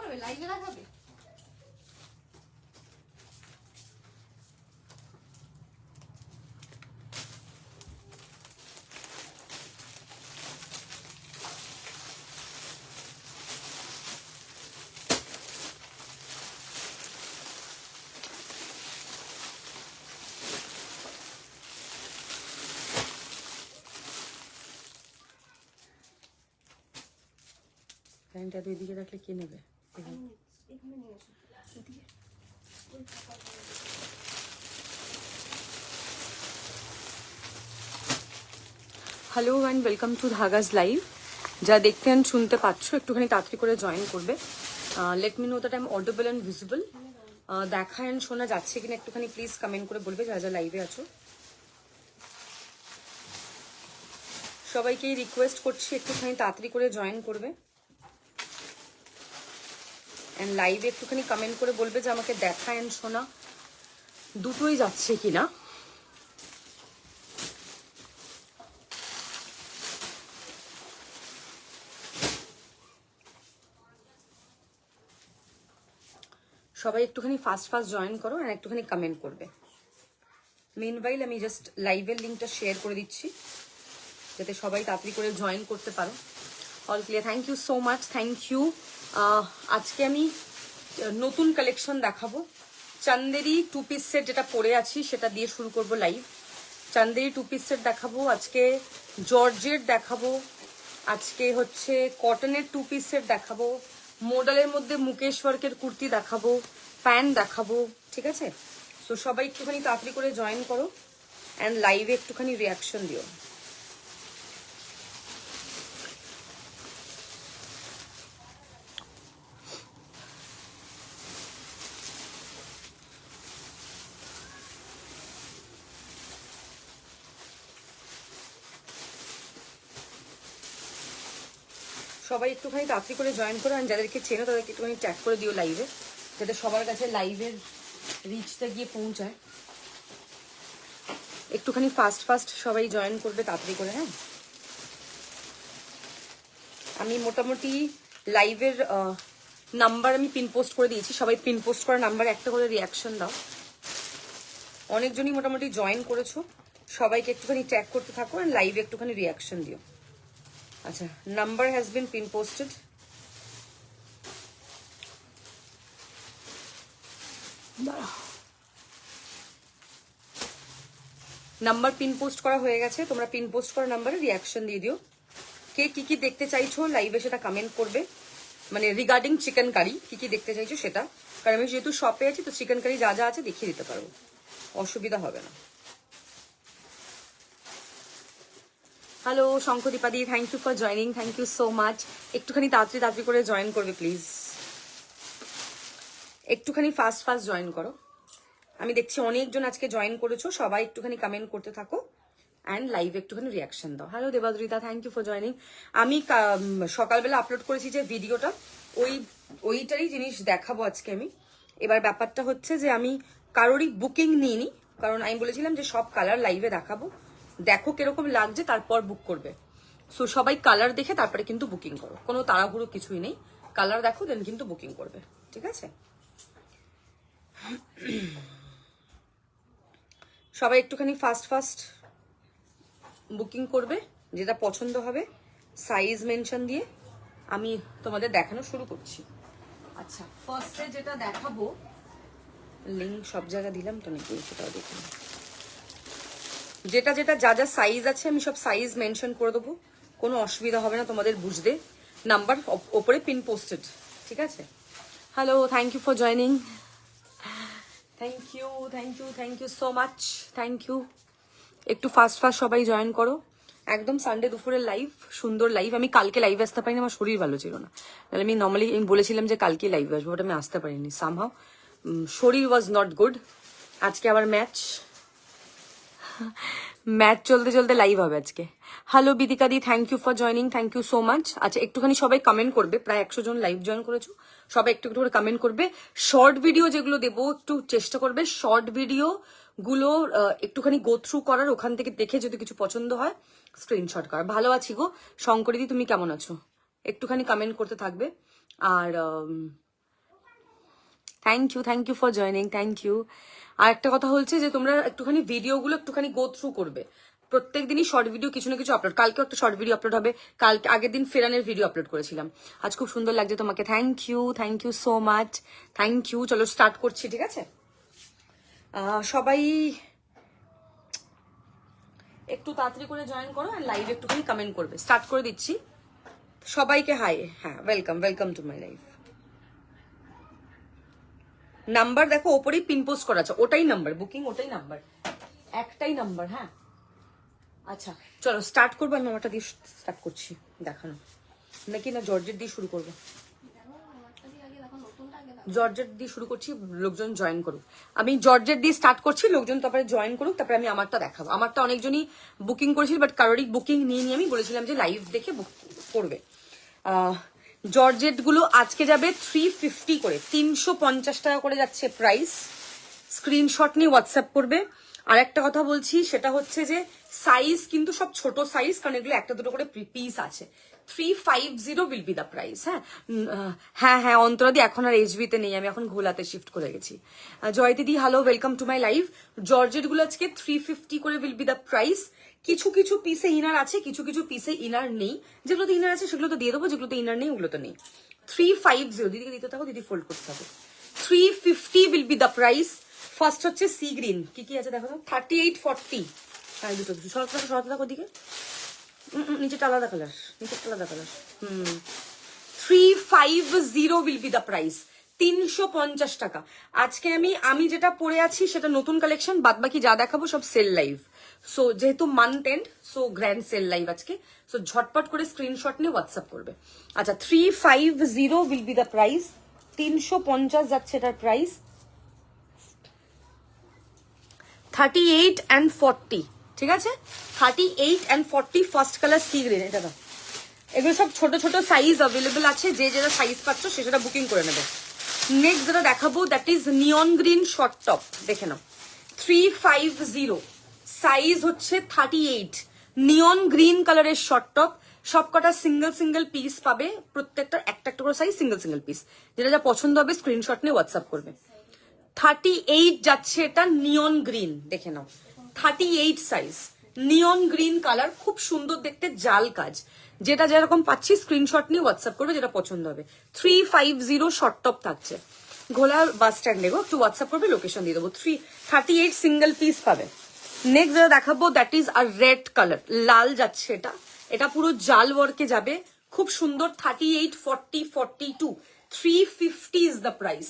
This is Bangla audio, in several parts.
করবে, লাইভে দেখাবে। ফ্যানটা তো এদিকে রাখলে কে নেবে? Hello and welcome to Dhagas live. যা দেখতে অ্যান্ড শুনতে পাচ্ছ একটুখানি তাড়াতাড়ি করে জয়েন করবে। Let me know that I am audible and visible. দেখা অ্যান্ড শোনা যাচ্ছে কিনা একটুখানি প্লিজ কমেন্ট করে বলবে যা যা লাইভে আছো। সবাইকেই রিকোয়েস্ট করছি একটুখানি তাড়াতাড়ি করে জয়েন করবে অ্যান্ড লাইভে একটুখানি কমেন্ট করে বলবে যে আমাকে দেখা অ্যান্ড শোনা দুটোই যাচ্ছে কিনা। সবাই একটুখানি ফাস্ট জয়েন করো আর একটুখানি কমেন্ট করবে। মিনওয়াইল আমি জাস্ট লাইভের লিঙ্কটা শেয়ার করে দিচ্ছি যাতে সবাই তাড়াতাড়ি করে জয়েন করতে পারো। All clear, thank you so much, thank you. আজকে আমি নতুন কালেকশন দেখাবো। চান্দেরি টু পিস সেট যেটা পরে আছি সেটা দিয়ে শুরু করব live. Chanderi two piece set দেখাবো আজকে, জর্জেট দেখাবো আজকে, হচ্ছে কটনের টু পিস সেট দেখাবো, মডেলের মধ্যে মুকেশ ওয়ার্কের কুর্তি দেখাবো, প্যান্ট দেখাবো, ঠিক আছে? তো সবাই একটুখানি তাড়াতাড়ি করে জয়েন করো অ্যান্ড লাইভে একটুখানি রিয়াকশন দিও। সবাই একটুখানি তাড়াতাড়ি করে জয়েন করো, আর যাদেরকে চেনো তাদেরকে একটুখানি ট্যাগ করে দিও লাইভে, যাতে সবার কাছে লাইভের রিচটা গিয়ে পৌঁছায়। একটুখানি ফাস্ট সবাই জয়েন করবে তাড়াতাড়ি করে। হ্যাঁ, আমি মোটামুটি লাইভের নাম্বার আমি পিন পোস্ট করে দিয়েছি। সবাই পিন পোস্ট করা নাম্বার একটা করে রিয়াকশন দাও। অনেকজনই মোটামুটি জয়েন করেছো, সবাইকে একটুখানি ট্যাগ করতে থাকো আর লাইভে একটুখানি রিয়াকশন দিও। আচ্ছা, number has been pin posted. Number pin post করা হয়ে গেছে, তোমরা পিন পোস্ট করা নাম্বারে রিয়াকশন দিয়ে দিও। কে কি কি দেখতে চাইছো লাইভে সেটা কমেন্ট করবে, মানে রিগার্ডিং চিকেন কারি কি কি দেখতে চাইছো সেটা, কারণ আমি যেহেতু শপে আছি তো চিকেন কারি যা যা আছে দেখিয়ে দিতে পারবো, অসুবিধা হবে না। হ্যালো শঙ্করদীপাদি, thank you for joining, thank you so much. একটুখানি তাড়াতাড়ি করে জয়েন করবে প্লিজ, একটুখানি ফাস্ট জয়েন করো। আমি দেখছি অনেকজন আজকে জয়েন করেছো, সবাই একটুখানি কমেন্ট করতে থাকো অ্যান্ড লাইভে একটুখানি রিয়াকশন দাও। Hello Debadrita, thank you for joining. আমি সকালবেলা আপলোড করেছি যে ভিডিওটা, ওইটারই জিনিস দেখাবো আজকে আমি। এবার ব্যাপারটা হচ্ছে যে আমি কারোরই বুকিং নিইনি, কারণ আমি বলেছিলাম যে সব কালার লাইভে দেখাবো, দেখো কিরকম লাগছে তারপর বুক করবে। সো সবাই কালার দেখে তারপরে কিন্তু বুকিং করো, কোনো তাড়াহুড়ো কিছুই নেই, কালার দেখো দেন কিন্তু বুকিং করবে, ঠিক আছে? সবাই একটুখানি ফাস্ট বুকিং করবে, যেটা পছন্দ হবে সাইজ মেনশন দিয়ে আমি তোমাদের দেখানো শুরু করছি। আচ্ছা, ফার্স্টে যেটা দেখাবো, লিঙ্ক সব জায়গায় দিলাম তো নাকি, সেটাও দেখি। যেটা যা যা সাইজ আছে আমি সব সাইজ মেনশন করে দেবো, কোনো অসুবিধা হবে না তোমাদের বুঝতে। নাম্বার ওপরে পিন পোস্টেড, ঠিক আছে? Hello, thank you for joining, thank you so much, thank you. একটু ফাস্ট সবাই জয়েন করো। একদম সানডে দুপুরের লাইভ, সুন্দর লাইভ। আমি কালকে লাইভে আসতে পারিনি, আমার শরীর ভালো ছিল না। তাহলে আমি নর্মালি বলেছিলাম যে কালকে লাইভে আসবো, বাট আমি আসতে পারিনি, সামহাও শরীর ওয়াজ নট গুড। আজকে আবার ম্যাচ চলতে লাইভ হবে আজকে। Hello Bidika di, thank you for joining, thank you so much. আচ্ছা, একটুখানি সবাই কমেন্ট করবে, প্রায় 100 জন লাইভ জয়েন করেছো, সবাই একটু করে কমেন্ট করবে। শর্ট ভিডিও যেগুলো দেবো একটু চেষ্টা করবে শর্ট ভিডিও গুলো একটুখানি গো থ্রু করার, ওখান থেকে দেখে যদি কিছু পছন্দ হয় স্ক্রিনশট করার। ভালো আছি গো শঙ্করিদি, তুমি কেমন আছো? একটুখানি কমেন্ট করতে থাকবে। আর thank you for joining, thank you. আর একটা কথা হচ্ছে যে তোমরা একটুখানি ভিডিওগুলো একটুখানি গো থ্রু করবে। প্রত্যেক দিনই শর্ট ভিডিও কিছু না কিছু আপলোড, কালকেও একটা শর্ট ভিডিও আপলোড হবে, কালকে আগের দিন ফেরানের ভিডিও আপলোড করেছিলাম। আজ খুব সুন্দর লাগছে তোমাকে, thank you so much, thank you. চলো স্টার্ট করছি, ঠিক আছে? সবাই একটু তাড়াতাড়ি করে জয়েন করো আর লাইভ একটুখানি কমেন্ট করবে। স্টার্ট করে দিচ্ছি। সবাইকে হাই, হ্যাঁ welcome to my live. Number দেখো ওপরেই পিন পোস্ট করা আছে, ওটাই নাম্বার, বুকিং ওটাই নাম্বার, একটাই নাম্বার। হ্যাঁ আচ্ছা চলো স্টার্ট করবো। আমি আমারটা দিয়ে স্টার্ট করছি দেখানো, নাকি না জর্জেট দিয়ে শুরু করবো? জর্জেট দিয়ে শুরু করছি, লোকজন জয়েন করুক। আমি জর্জেট দিয়ে স্টার্ট করছি, লোকজন তারপরে জয়েন করুক, তারপরে আমি আমারটা দেখাবো। আমারটা অনেকজনই বুকিং করেছিল, বাট কারোরই বুকিং নিয়ে আমি বলেছিলাম যে লাইভ দেখে বুক করবে। জর্জেট গুলো আজকে যাবে 350 করে, 350 টাকা করে যাচ্ছে প্রাইস। স্ক্রিনশট নিয়ে হোয়াটসঅ্যাপ করবে। আর একটা কথা বলছি, সেটা হচ্ছে যে সাইজ কিন্তু সব ছোট সাইজ, কারণ এগুলো একটা দুটো করে পিস আছে। 350 উইল বি দ্য প্রাইস। হ্যাঁ অন্তরাদি এখন আর এইচবিতে নেই, আমি এখন ঘোলাতে শিফট করে গেছি। জয় দিদি hello, welcome to my live. Georgette গুলো আজকে 350 করে উইল বি দ্য প্রাইস। কিছু কিছু পিসে ইনার আছে, কিছু কিছু পিসে ইনার নেই। যেগুলোতে ইনার আছে সেগুলো তো দিয়ে দেবো, যেগুলোতে ইনার নেই ওগুলো তো নেই। 350 দিদিকে দিতে থাকো, দিদি ফোল্ড করতে থাকো। 350 will be the price. First হচ্ছে সি গ্রিন, কি আছে দেখো তো, 3840। হ্যাঁ দুটো সরাতে থাকো দিকে, নিচেটা আলাদা কালার, নিচেটা আলাদা colour. 350 will be the price. 350 টাকা। আজকে আমি যেটা পরে আছি সেটা নতুন কালেকশন, বাদ বাকি যা দেখাবো সব সেল লাইভ। সো যেহেতু month end, so grand sale live আজকে। সো ঝটপট করে স্ক্রিনশট নিয়ে হোয়াটসঅ্যাপ করবে। আচ্ছা 350 উইল বি দ্য প্রাইস। 350 যাচ্ছে এটার প্রাইস। 38 and 40, ঠিক আছে? 38 and 40 first colour sea green. এটা দাও। এগুলো সব ছোট ছোট সাইজ অ্যাভেলেবেল আছে, যে যেটা সাইজ পাচ্ছ সে সেটা বুকিং করে নেবে। নেক্সট যেটা দেখাবো that is neon green short top, দেখে নাও। 350 সাইজ হচ্ছে 38, নিয়ন গ্রিন কালারের শর্ট টপ। সবকটা সিঙ্গেল পিস পাবে, প্রত্যেকটা একটা একটা করে সাইজ, সিঙ্গেল পিস। যেটা যা পছন্দ হবে স্ক্রিনশট নিয়ে হোয়াটসঅ্যাপ করবে। 38 যাচ্ছে এটা, নিয়ন গ্রিন, দেখে নাও। 38 সাইজ, নিয়ন গ্রিন কালার, খুব সুন্দর দেখতে, জাল কাজ। যেটা যেরকম পাচ্ছি স্ক্রিনশট নিয়ে হোয়াটসঅ্যাপ করবে, যেটা পছন্দ হবে। 350 শর্ট টপ থাকছে, ঘোলা বাস স্ট্যান্ডে গো, একটু হোয়াটসঅ্যাপ করবে, লোকেশন দিয়ে দেবো। 38 সিঙ্গেল পিস পাবে। নেক্সট যেটা দেখাবো দ্যাট ইজ আর রেড কালার, লাল যাচ্ছে এটা। এটা পুরো জাল ওয়ার্কে যাবে, খুব সুন্দর। 38, 40, 42, 350 ইজ দ্য প্রাইস।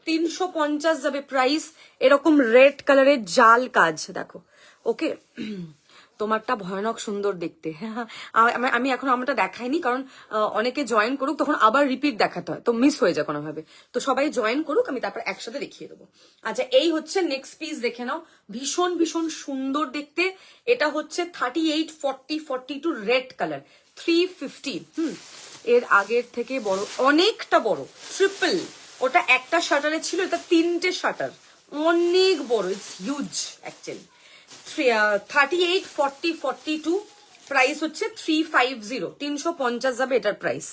350 যাবে প্রাইস। এরকম রেড কালারের জাল কাজ দেখো, ওকে? তোমারটা ভয়ানক সুন্দর দেখতে। আমি এখন আমারটা দেখাইনি, কারণ অনেকে জয়েন করুক, তখন আবার রিপিট দেখাতে হয়, তো মিস হয়ে যায় কোনোভাবে। তো সবাই জয়েন করুক, আমি তারপর একসাথে দেখিয়ে দেবো। আচ্ছা এই হচ্ছে নেক্সট পিস, দেখে নাও। ভীষণ ভীষণ সুন্দর দেখতে। এটা হচ্ছে 38, 40, 42 রেড কালার, 350। এর আগের থেকে বড়, অনেকটা বড়, ট্রিপল। ওটা একটা শাটারে ছিল, এটা 3টে শাটার, অনেক বড়, ইটস হিউজ অ্যাকচুয়ালি। 38, 40, 42 প্রাইস হচ্ছে 350, 350 যাবে এটার প্রাইস।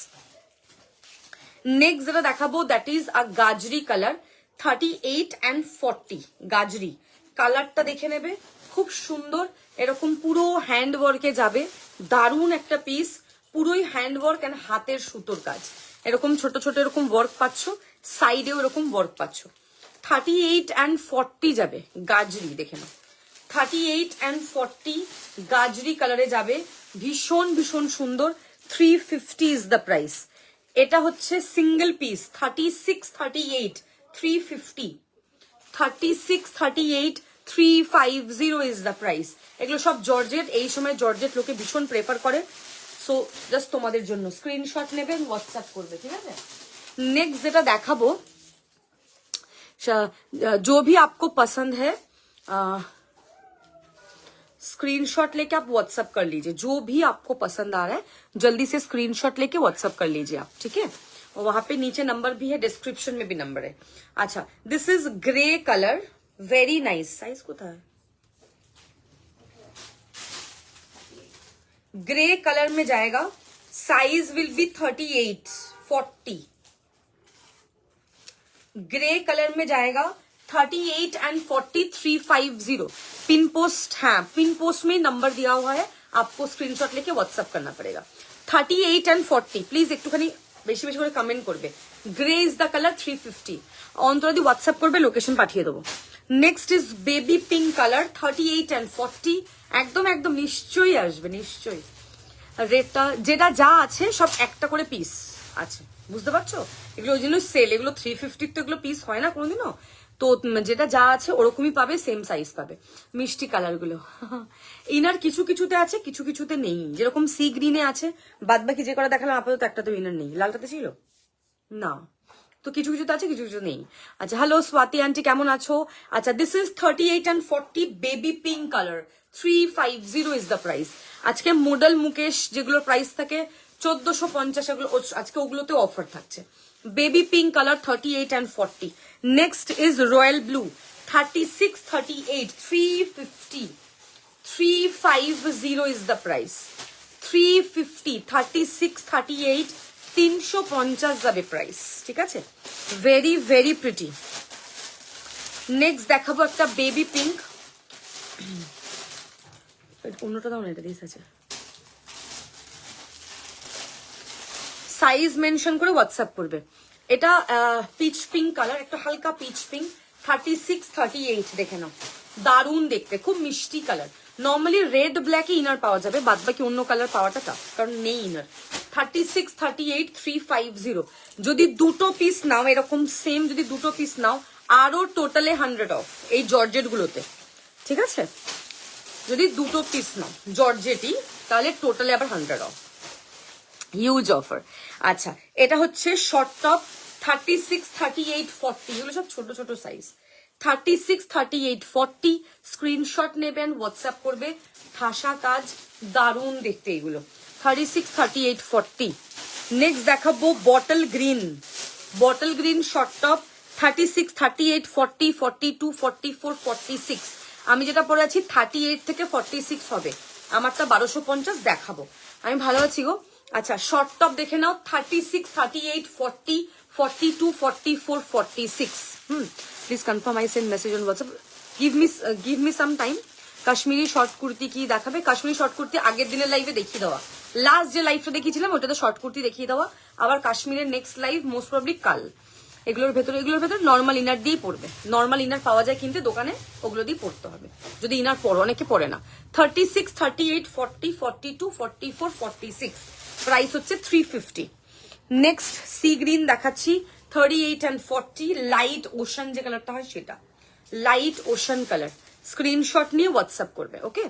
নেক্সট যেটা দেখাবো দ্যাট ইজ আ গাজরি কালার, 38 and 40 গাজরি কালারটা দেখে নেবে, খুব সুন্দর। এরকম পুরো হ্যান্ড ওয়ার্কে যাবে, দারুণ একটা পিস, পুরোই হ্যান্ড ওয়ার্ক অ্যান্ড হাতের সুতোর কাজ। এরকম ছোট ছোট এরকম ওয়ার্ক পাচ্ছ, সাইডেও এরকম ওয়ার্ক পাচ্ছ। 38 and 40 যাবে গাজরি, দেখে নাও। 38 and 40 গাজরি কালারে যাবে, ভীষণ ভীষণ সুন্দর। 350 ইজ দ্য প্রাইস। এটা হচ্ছে single piece, 36, 38, 350, 36, 38, 350 is the price. এগুলো সব জর্জেট, এই সময় জর্জেট লোকে ভীষণ প্রেফার করে। সো জাস্ট তোমাদের জন্য স্ক্রিনশট নেবেন, হোয়াটসঅ্যাপ করবে, ঠিক আছে? नेक्स्ट जेटा देखाबो जो भी आपको पसंद है स्क्रीनशॉट लेके आप व्हाट्सएप कर लीजिए। जो भी आपको पसंद आ रहा है जल्दी से स्क्रीनशॉट लेके व्हाट्सएप कर लीजिए आप, ठीक है। और वहां पे नीचे नंबर भी है, डिस्क्रिप्शन में भी नंबर है। अच्छा, this is grey colour, very nice. Size को था ग्रे कलर में जाएगा, size will be 38, 40। Grey colour में जाएगा 38 एंड 40 350 पिन पोस्ट। हाँ, पिन पोस्ट में नंबर दिया हुआ है, आपको स्क्रीनशॉट लेके व्हाट्सअप करना पड़ेगा। 38 एंड 40 प्लिज একটুখানি বেশি বেশি করে কমেন্ট করবে। Grey is the colour 350 Antara di WhatsApp করবে, লোকেশন পাঠিয়ে দেবো। Next is baby pink colour 38 and 40 একদম একদম নিশ্চয়ই আসবে, নিশ্চয়ই। রেটটা যেটা যা আছে সব একটা করে পিস আছে, বুঝতে পারছো? এগুলো ওই জন্য সেল, এগুলো 350 তো এগুলো পিস হয় না কোনোদিনও, তো যেটা যা আছে ওরকমই পাবে, সেম সাইজ পাবে। মিষ্টি কালার গুলো ইনার কিছু কিছুতে আছে, কিছু কিছুতে নেই। যেরকম সি গ্রিনে আছে, বাদ বাকি যে করা দেখালাম আপাতত একটা তো ইনার নেই। লালটাতে ছিল না, তো কিছু কিছুতে আছে, কিছু কিছু নেই। আচ্ছা, হ্যালো স্বাতি আন্টি, কেমন আছো? আচ্ছা, this is 38 and 40 baby pink colour 350 is the price. আজকে মডেল মুকেশ যেগুলোর প্রাইস থাকে 1450, এগুলো আজকে ওগুলোতে অফার থাকছে। Baby pink colour 38 and 40। Next is royal blue 36 38 350 350 is the price. 350 36 38 350 যাবে প্রাইস, ঠিক আছে? Very very pretty. নেক্সট দেখাবো একটা বেবি পিঙ্ক, অন্যটা দাও না, এটা দিস আছে। সাইজ মেনশন করে হোয়াটসঅ্যাপ করবে। এটা পিচ পিঙ্ক কালার, একটা হালকা পিচ পিঙ্ক 36 38 দেখে নাও, দারুণ দেখতে, খুব মিষ্টি কালার। নর্মালি রেড ব্ল্যাকে ইনার পাওয়া যাবে, বাদ বাকি অন্য কালার পাওয়াটা টাফ, কারণ নেই ইনার। 36 38 350 যদি দুটো পিস নাও, এরকম সেম যদি দুটো পিস নাও আরো টোটালে 100 অফ এই জর্জেট গুলোতে, ঠিক আছে? যদি দুটো পিস নাও জর্জেটই, তাহলে টোটালে আবার 100 অফ, হিউজ অফার। আচ্ছা, এটা হচ্ছে শর্ট টপ 36 38 40, এগুলো সব ছোট ছোট সাইজ। 36 38 40 স্ক্রিনশট নেবেন, হোয়াটসঅ্যাপ করবে। ঠাসা কাজ, দারুণ দেখতে এগুলো। 36 38 40। নেক্সট দেখাবো bottle green, bottle green short top 36 38 40 42 44 46। আমি যেটা পরে আছি 38 থেকে 46 হবে, আমারটা 1250 দেখাবো। আমি ভালো আছি গো। আচ্ছা, শর্ট টপ দেখে নাও 36 38 40 42 44 46। Please confirm I send message on WhatsApp. Give me some time. Kashmiri short kurti কি দেখাবে? কাশ্মীরি শর্ট কুর্তি আগের দিনের লাইভে দেখিয়ে দেওয়া, লাস্ট যে লাইভটা দেখিয়েছিলাম ওটাতে শর্ট কুর্তি দেখিয়ে দেওয়া। আবার কাশ্মীরের নেক্সট লাইভ মোস্ট প্রবলি কাল। এগুলোর ভেতরে নর্মাল ইনার দিয়েই পড়বে। নর্মাল ইনার পাওয়া যায় কিনতে দোকানে, ওগুলো দিয়ে পড়তে হবে যদি ইনার পরো, অনেকে পরে না। 36 38 40 42 44 46 প্রাইস হচ্ছে 350। নেক্সট সি গ্রিন দেখাচ্ছি 38 এন্ড 40 লাইট ওশান যে কালারটা হয় সেটা, লাইট ওশান কালার। স্ক্রিনশট নিয়ে হোয়াটসঅ্যাপ করবে, ওকে?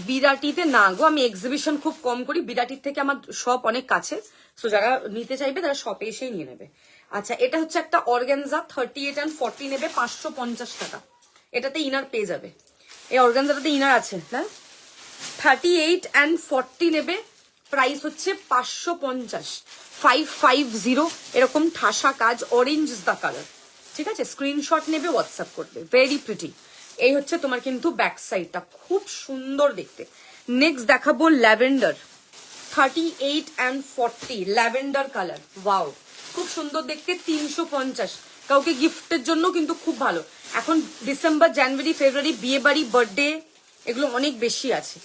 বিরাটিতে না গো, আমি এক্সিবিশন খুব কম করি, বিরাটির থেকে আমার শপ অনেক কাছে, সো যারা নিতে চাইবে তারা শপে এসেই নিয়ে নেবে। আচ্ছা, এটা হচ্ছে একটা অর্গানজা 38 এন্ড 40 নেবে 550 টাকা, এটাতে ইনার পেয়ে যাবে। এই অর্গানজাটাতে ইনার আছে না? 38 এন্ড 40 নেবে, প্রাইস হচ্ছে 550 550। এরকম ঠাসা কাজ, অরেঞ্জ দা কালার, ঠিক আছে? স্ক্রিনশট নেবে, হোয়াটসঅ্যাপ করবে। Very pretty. এই হচ্ছে তোমার কিন্তু ব্যাক সাইডটা, খুব সুন্দর দেখতে। নেক্সট দেখাবো lavender 38 and 40 lavender colour, wow খুব সুন্দর দেখতে। 350, কাউকে গিফটের জন্য কিন্তু খুব ভালো। এখন ডিসেম্বর জানুয়ারি ফেব্রুয়ারি বিয়ে বাড়ি বার্থডে এগুলো অনেক বেশি আছে।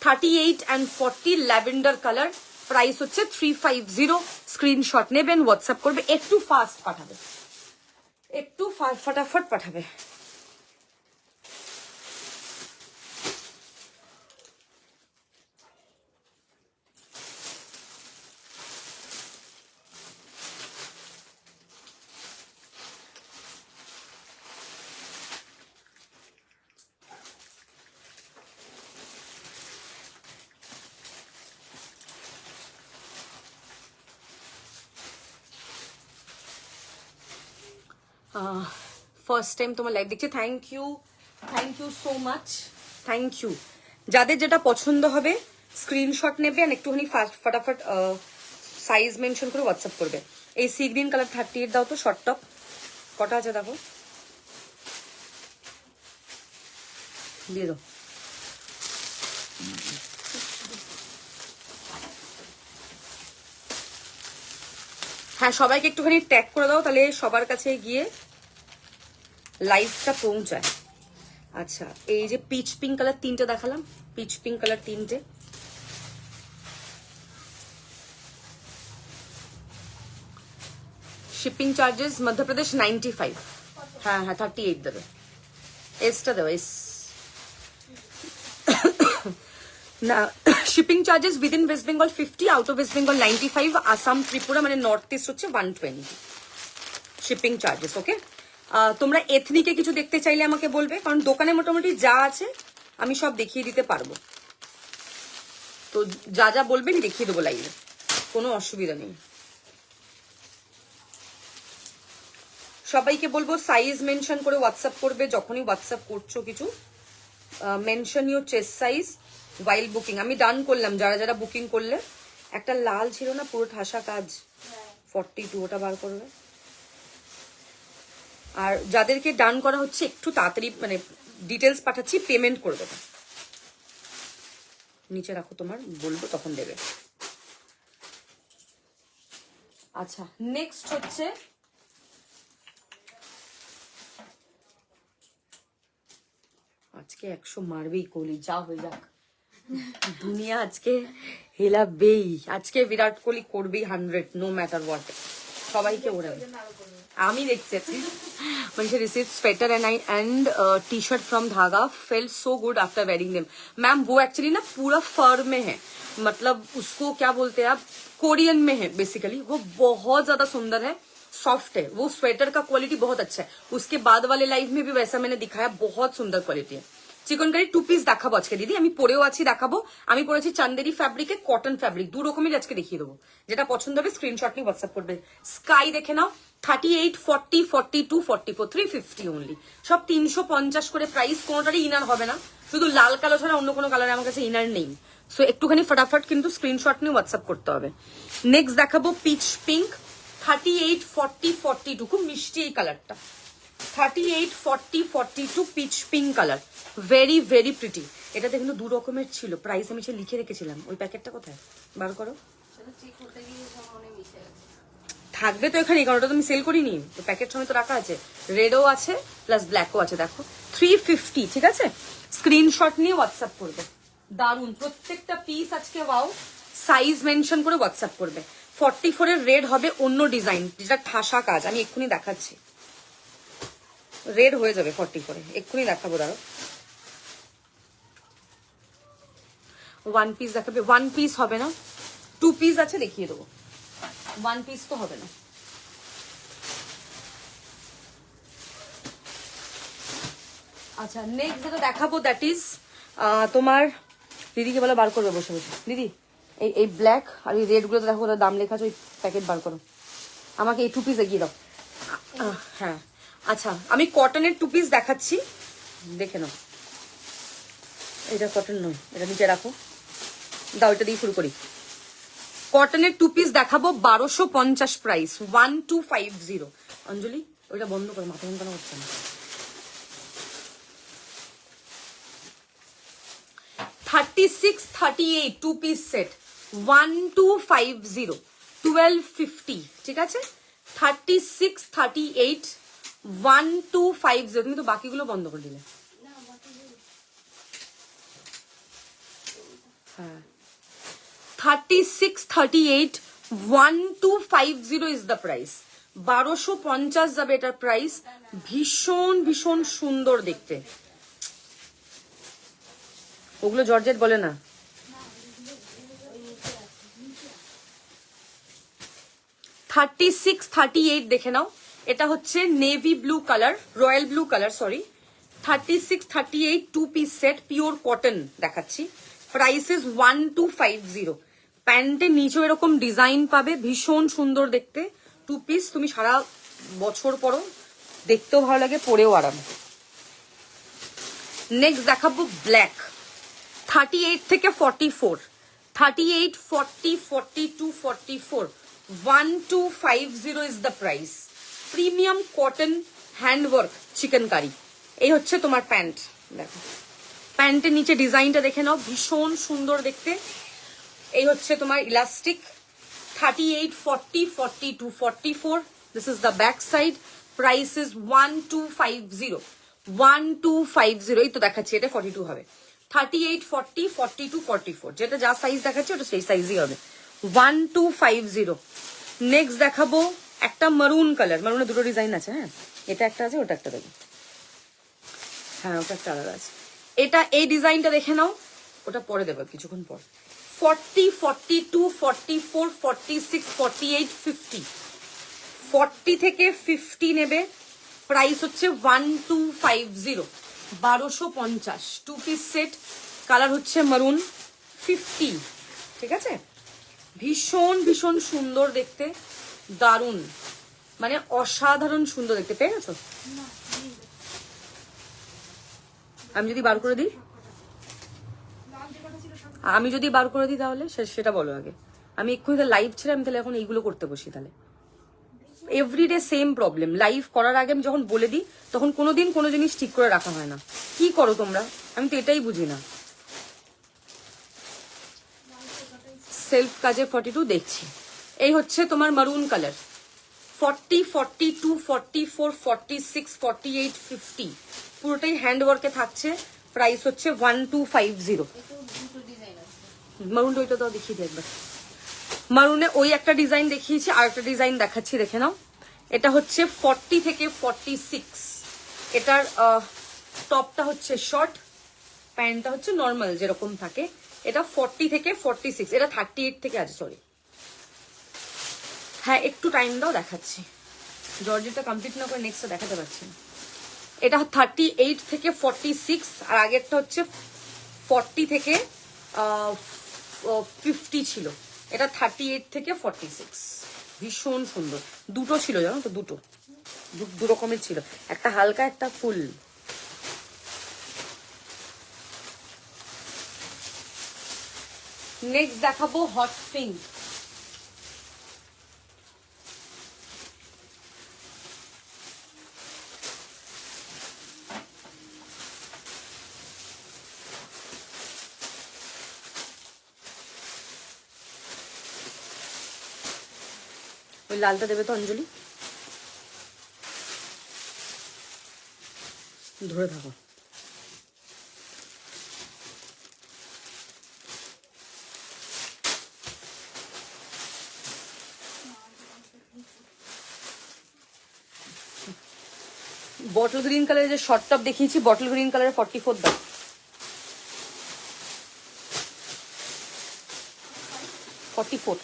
38 এন্ড 40 ল্যাভেন্ডার কালার, প্রাইস হচ্ছে 350। স্ক্রিনশট নেবেন, হোয়াটসঅ্যাপ করবে। একটু ফাস্ট পাঠাবে, একটু ফটাফট পাঠাবে। ফার্স্ট টাইম তোমার লাইভ দেখছি, thank you so much, thank you. যাদের যেটা পছন্দ হবে স্ক্রিনশট নেবে আর একটুখানি ফটাফট সাইজ মেনশন করে হোয়াটসঅ্যাপ করবে। এই সি গ্রিন কালার 38 দাও তো, শর্ট টপ কটা আছে দেখো, দিয়ে দাও। হ্যাঁ সবাইকে একটুখানি ট্যাগ করে দাও, তাহলে সবার কাছে গিয়ে লাইভটা পৌঁছায়। আচ্ছা এই যে পিচ পিঙ্ক কালার তিনটে দেখালাম, পিচ পিঙ্ক কালার তিনটে, শিপিং চার্জেস মধ্যপ্রদেশ 95। হ্যাঁ হ্যাঁ 38 দেবে, এসটা দেবে এস না। Shipping charges within West Bengal 50, out of West Bengal 95, Assam Tripura মানে নর্থ ইস্ট হচ্ছে 120 শিপিং চার্জেস। ওকে তোমরা এথনিকে কিছু দেখতে চাইলে আমাকে বলবে, কারণ দোকানে মোটামুটি যা আছে আমি সব দেখিয়ে দিতে পারবো, তো যা যা বলবেন দেখিয়ে দেবো লাইভে, কোনো অসুবিধা নেই। সবাইকে বলবো সাইজ মেনশন করে হোয়াটসঅ্যাপ করবে, যখনই হোয়াটসঅ্যাপ করছো কিছু mention your chest size while booking. আমি ডান করলাম, যারা যারা বুকিং করলে। একটা লাল ছিল না পুরো ঠাসা কাজ 42, ওটা বার করবে। আর যাদেরকে ডান করা হচ্ছে একটু তাড়াতাড়ি মানে ডিটেলস পাঠাচ্ছি, পেমেন্ট করে দেবে, নিচে রাখো তোমার বলবো তখন দেবে। আচ্ছা নেক্সট হচ্ছে আজকে 100 মারবেই কোহলি, যা হয়ে যাক দুনিয়া আজকে হেলাবেই, আজকে বিরাট কোহলি করবেই 100 নো ম্যাটার হোয়াট, সবাইকে ওড়াবে। আমি দেখছি when she received sweater and t-shirt from Dhaga felt so good after wearing them। Ma'am वो एक्चुअली ना पूरा फर में है, मतलब उसको क्या बोलते हैं आप, कोरियन में है बेसिकली, वो बहुत ज्यादा सुंदर है, सॉफ्ट है, वो स्वेटर का क्वालिटी बहुत अच्छा है। उसके बाद वाले लाइव में भी वैसा मैंने दिखाया, बहुत सुंदर क्वालिटी है। চিকনকারি 2 পিস দেখাবো আজকে দিদি, আমি পরেও আছি দেখাবো। আমি পরেছি চান্দেরি ফ্যাব্রিকে, কটন ফ্যাব্রিক, দু রকমের আজকে দেখিয়ে দেবো। যেটা পছন্দ হবে স্ক্রিনশট নিয়ে হোয়াটসঅ্যাপ করবে। স্কাই দেখে নাও 38, 40, 42, 44, 350 অনলি, সব 350 করে প্রাইস। কোনোটারই ইনার হবে না, শুধু লাল কালো ছাড়া অন্য কোনো কালারে আমার কাছে ইনার নেই। সো একটুখানি ফটাফট কিন্তু স্ক্রিনশট নিয়ে হোয়াটসঅ্যাপ করতে হবে। নেক্সট দেখাবো পিচ পিঙ্ক 38, 40, 42, খুব মিষ্টি এই কালারটা, 38, 40, 42 pitch pink colour, very very pretty. এটাতে কিন্তু দু রকমের ছিল, প্রাইস আমি সে লিখে রেখেছিলাম। ওই প্যাকেটটা কোথায় বার করো, থাকবে তো এখানে, কারণ ওটা তো আমি সেল করিনি, তো প্যাকেট সমেত তো রাখা আছে। রেডও আছে প্লাস ব্ল্যাকও আছে, দেখো 350, ঠিক আছে। স্ক্রিনশট নিয়ে হোয়াটসঅ্যাপ করবে, দারুন প্রত্যেকটা পিস আজকে। ওয়াও, সাইজ মেনশন করে হোয়াটসঅ্যাপ করবে। 44 এর রেড হবে অন্য ডিজাইন, যেটা ঠাসা কাজ, আমি এক্ষুনি দেখাচ্ছি। রেড হয়ে যাবে 44 এ, এক্ষুনি দেখাবো, দাঁড়ো। 1 পিস দেখাবে, 1 পিস হবে না, 2 পিস আছে, দেখিয়ে দেবো। 1 পিস তো হবে না। আচ্ছা নেক্সট যেটা দেখাবো দ্যাট ইজ তোমার, দিদিকে বলো বার করবে বসে বসে। দিদি এই ব্ল্যাক আর এই রেড গুলো দেখো, দাম লেখা আছে, ওই প্যাকেট বার করো, আমাকে এই 2 পিস এগিয়ে দাও। হ্যাঁ আচ্ছা আমি কটনের 2 পিস দেখাচ্ছি, দেখে নাও। এটা কটন নয়, এটা নিচে রাখো, দাও এটা দিয়ে শুরু করি। কটনের 2 পিস দেখাবো 1250 প্রাইস, 1250। অঞ্জলি ওইটা বন্ধ করে, মাথা যন্ত্রণা হচ্ছে না। 36, 38 2 পিস সেট 1250, 1250, ঠিক আছে। 36, 38 1250। তুমি তো বাকিগুলো বন্ধ করে দিলে। হ্যাঁ 36, 38 1250 ইজ দ্য প্রাইস। 1250 যাবে এটার প্রাইস। ভীষণ ভীষণ সুন্দর দেখতে, ওগুলো জর্জেট বলে না। 36, 38 দেখে নাও, এটা হচ্ছে navy blue colour, royal blue colour sorry. 36, 38 2 piece set, pure cotton দেখাচ্ছি। Price is 1250। প্যান্টের নিচে এরকম ডিজাইন পাবে, ভীষণ সুন্দর দেখতে। 2 পিস, তুমি সারা বছর পরো, দেখতেও ভালো লাগে, পরেও আরাম। নেক্সট দেখাবো ব্ল্যাক 38 থেকে 44, 38, 40, 42, 44, 1250 is the price. Premium cotton handwork chikankari. এই হচ্ছে তোমার প্যান্ট, দেখো প্যান্টের নিচে ডিজাইনটা দেখে নাও, ভীষণ সুন্দর দেখতে। এই হচ্ছে তোমার elastic. 38, 40, 42, 44. This is the back side. Price is 1250. 1250. এই তো দেখাচ্ছি, এটা 42 হবে। 38, 40, 42, 44, যেটা যা সাইজ দেখাচ্ছি ওটা সেই সাইজই হবে। 1250। নেক্সট দেখাবো একটা মারুন কালার। মারুনের দুটো ডিজাইন আছে, হ্যাঁ, এটা একটা আছে, ওটা একটা দেখো, হ্যাঁ ওটা একটা আলাদা আছে। এটা এই ডিজাইনটা দেখে নাও, ওটা পরে দেবো কিছুক্ষণ পর। 40, 42, 44, 46, 48, 50। 40 থেকে 50 নেবে। প্রাইস হচ্ছে 1250, 1250। 2 পিস সেট, কালার হচ্ছে মারুন, 50। ঠিক আছে, ভীষণ ভীষণ সুন্দর দেখতে, দারুণ, মানে অসাধারণ সুন্দর দেখতে। পেয়ে গেছো? আমি যদি বার করে দিই, তাহলে সেটা বলো আগে। আমি এক্ষুনি লাইভ ছেড়ে আমি তাহলে এখন এইগুলো করতে বসি, তাহলে এভরিডে সেম প্রবলেম। লাইভ করার আগে আমি যখন বলে দিই তখন কোনোদিন কোনো জিনিস ঠিক করে রাখা হয় না। কি করো তোমরা, আমি তো এটাই বুঝি না। সেলফ কাজে 42 দেখছি। এই হচ্ছে তোমার মারুন কালার। 40, 42, 44, 46, 48, 50 পুরোটাই হ্যান্ডওয়ার্কে থাকছে। প্রাইস হচ্ছে 1250। মারুন ওইটা তো দেখিয়ে দিই একবার। মারুনে ওই একটা ডিজাইন দেখিয়েছি, আর একটা ডিজাইন দেখাচ্ছি, দেখে নাও। এটা হচ্ছে 40 থেকে 46। এটার টপটা হচ্ছে শর্ট, প্যান্টটা হচ্ছে নর্মাল যেরকম থাকে। এটা 40 থেকে 46, এটা 38 থেকে আছে, সরি। হ্যাঁ একটু টাইম দাও, দেখাচ্ছি। জর্জেটটা কমপ্লিট না করে নেক্সটটা দেখাতে পারছি না। এটা 38 থেকে 46, আর আগেরটা হচ্ছে 40 থেকে 50 ছিল। এটা 38 থেকে 46। ভীষণ সুন্দর। দুটো ছিল জানো তো, দুটো দু রকমের ছিল, একটা হালকা একটা ফুল। নেক্সট দেখাবো হট পিঙ্ক। ওই লালটা দেবে তো অঞ্জলি, ধরে থাকো। বটল গ্রিন কালারের যে শর্ট টপ দেখিয়েছি, বটল গ্রিন কালারের 44 দাও। 44।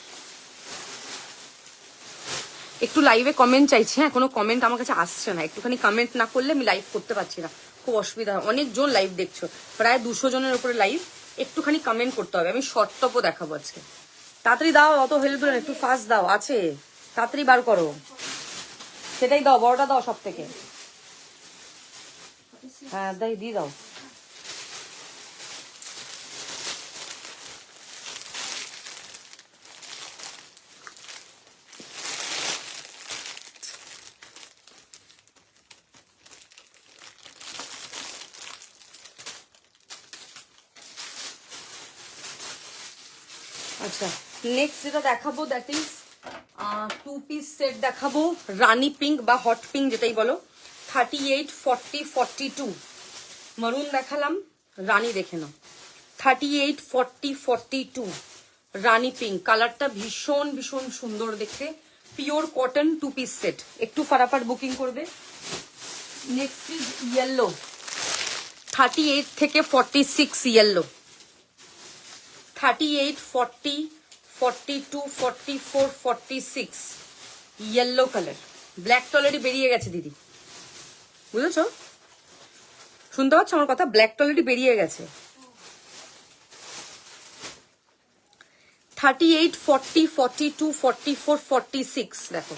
একটু লাইভে কমেন্ট চাইছি, হ্যাঁ কোনো কমেন্ট আমার কাছে আসছে না। একটুখানি কমেন্ট না করলে আমি লাইভ করতে পারছি না, খুব অসুবিধা হয়। অনেকজন লাইভ দেখছো, প্রায় 200 জনের উপরে লাইভ। একটুখানি কমেন্ট করতে হবে। আমি শর্ট টপও দেখাবো আজকে। তাড়াতাড়ি দাও, অত হেল্প করে একটু ফাস্ট দাও, আছে তাড়াতাড়ি বার করো। সেটাই দাও, বড়টা দাও সব থেকে। হ্যাঁ দিয়ে দাও। আচ্ছা, নেক্সট যেটা দেখাবো দ্যাট ইজ 2 পিস সেট দেখাবো। রানী পিঙ্ক বা হট পিঙ্ক যেটাই বলো। 38, 40, 42। মারুন দেখালাম, রানী দেখে নাও। 38, 40, 42 রানী পিঙ্ক। কালারটা ভীষণ ভীষণ সুন্দর দেখতে। Pure cotton 2 piece set. একটু ফাটাফাট বুকিং করবে। Next is yellow. 38 থেকে 46 ইয়েলো। 38, 40, 42, 44, 46 yellow colour. ব্ল্যাকটা অলরেডি বেরিয়ে গেছে দিদি, বুঝেছো? শুনতে পাচ্ছ আমার কথা? ব্ল্যাকটা অলরেডি বেরিয়ে গেছে। 38, 40, 42, 44, 46 দেখো,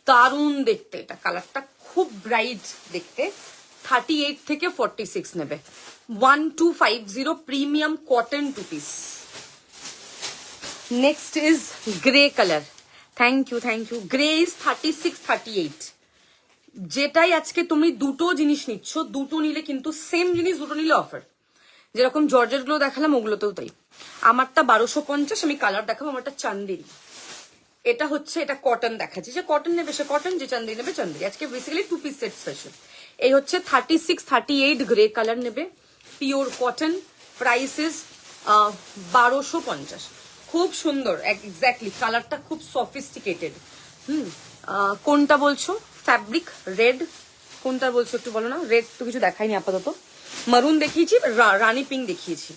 দারুণ দেখতে। এটা কালারটা খুব ব্রাইট দেখতে। 38 থেকে 46 নেবে। 1250 premium cotton 2 piece. Next is grey colour. Thank you. Grey is 36, 38। যেটাই আজকে তুমি দুটো জিনিস নিচ্ছ, দুটো নিলে কিন্তু সেম জিনিস দুটো নিলে অফার। যেরকম জর্জেট গুলো দেখালাম ওগুলোতেও তাই। আমারটা 1250, আমি কালার দেখাবো। আমারটা চান্দেরি, এটা হচ্ছে, এটা কটন দেখাচ্ছে, যে কটন নেবে সে কটন, যে চান্দেরি নেবে চান্দেরি। আজকে বেসিক্যালি 2 পিস সেট স্পেশাল। এই হচ্ছে 36 38 গ্রে কালার নেবে, পিওর কটন, প্রাইসেস 1250। খুব সুন্দর, এক্স্যাক্টলি কালারটা খুব সফিস্টিকেটেড। কোনটা বলছো? ফ্যাব্রিক রেড, কোনটা বলছো একটু বলো না। রেড তো কিছু দেখাইনি আপাতত, মারুন দেখিয়েছি, রানী পিঙ্ক দেখিয়েছি,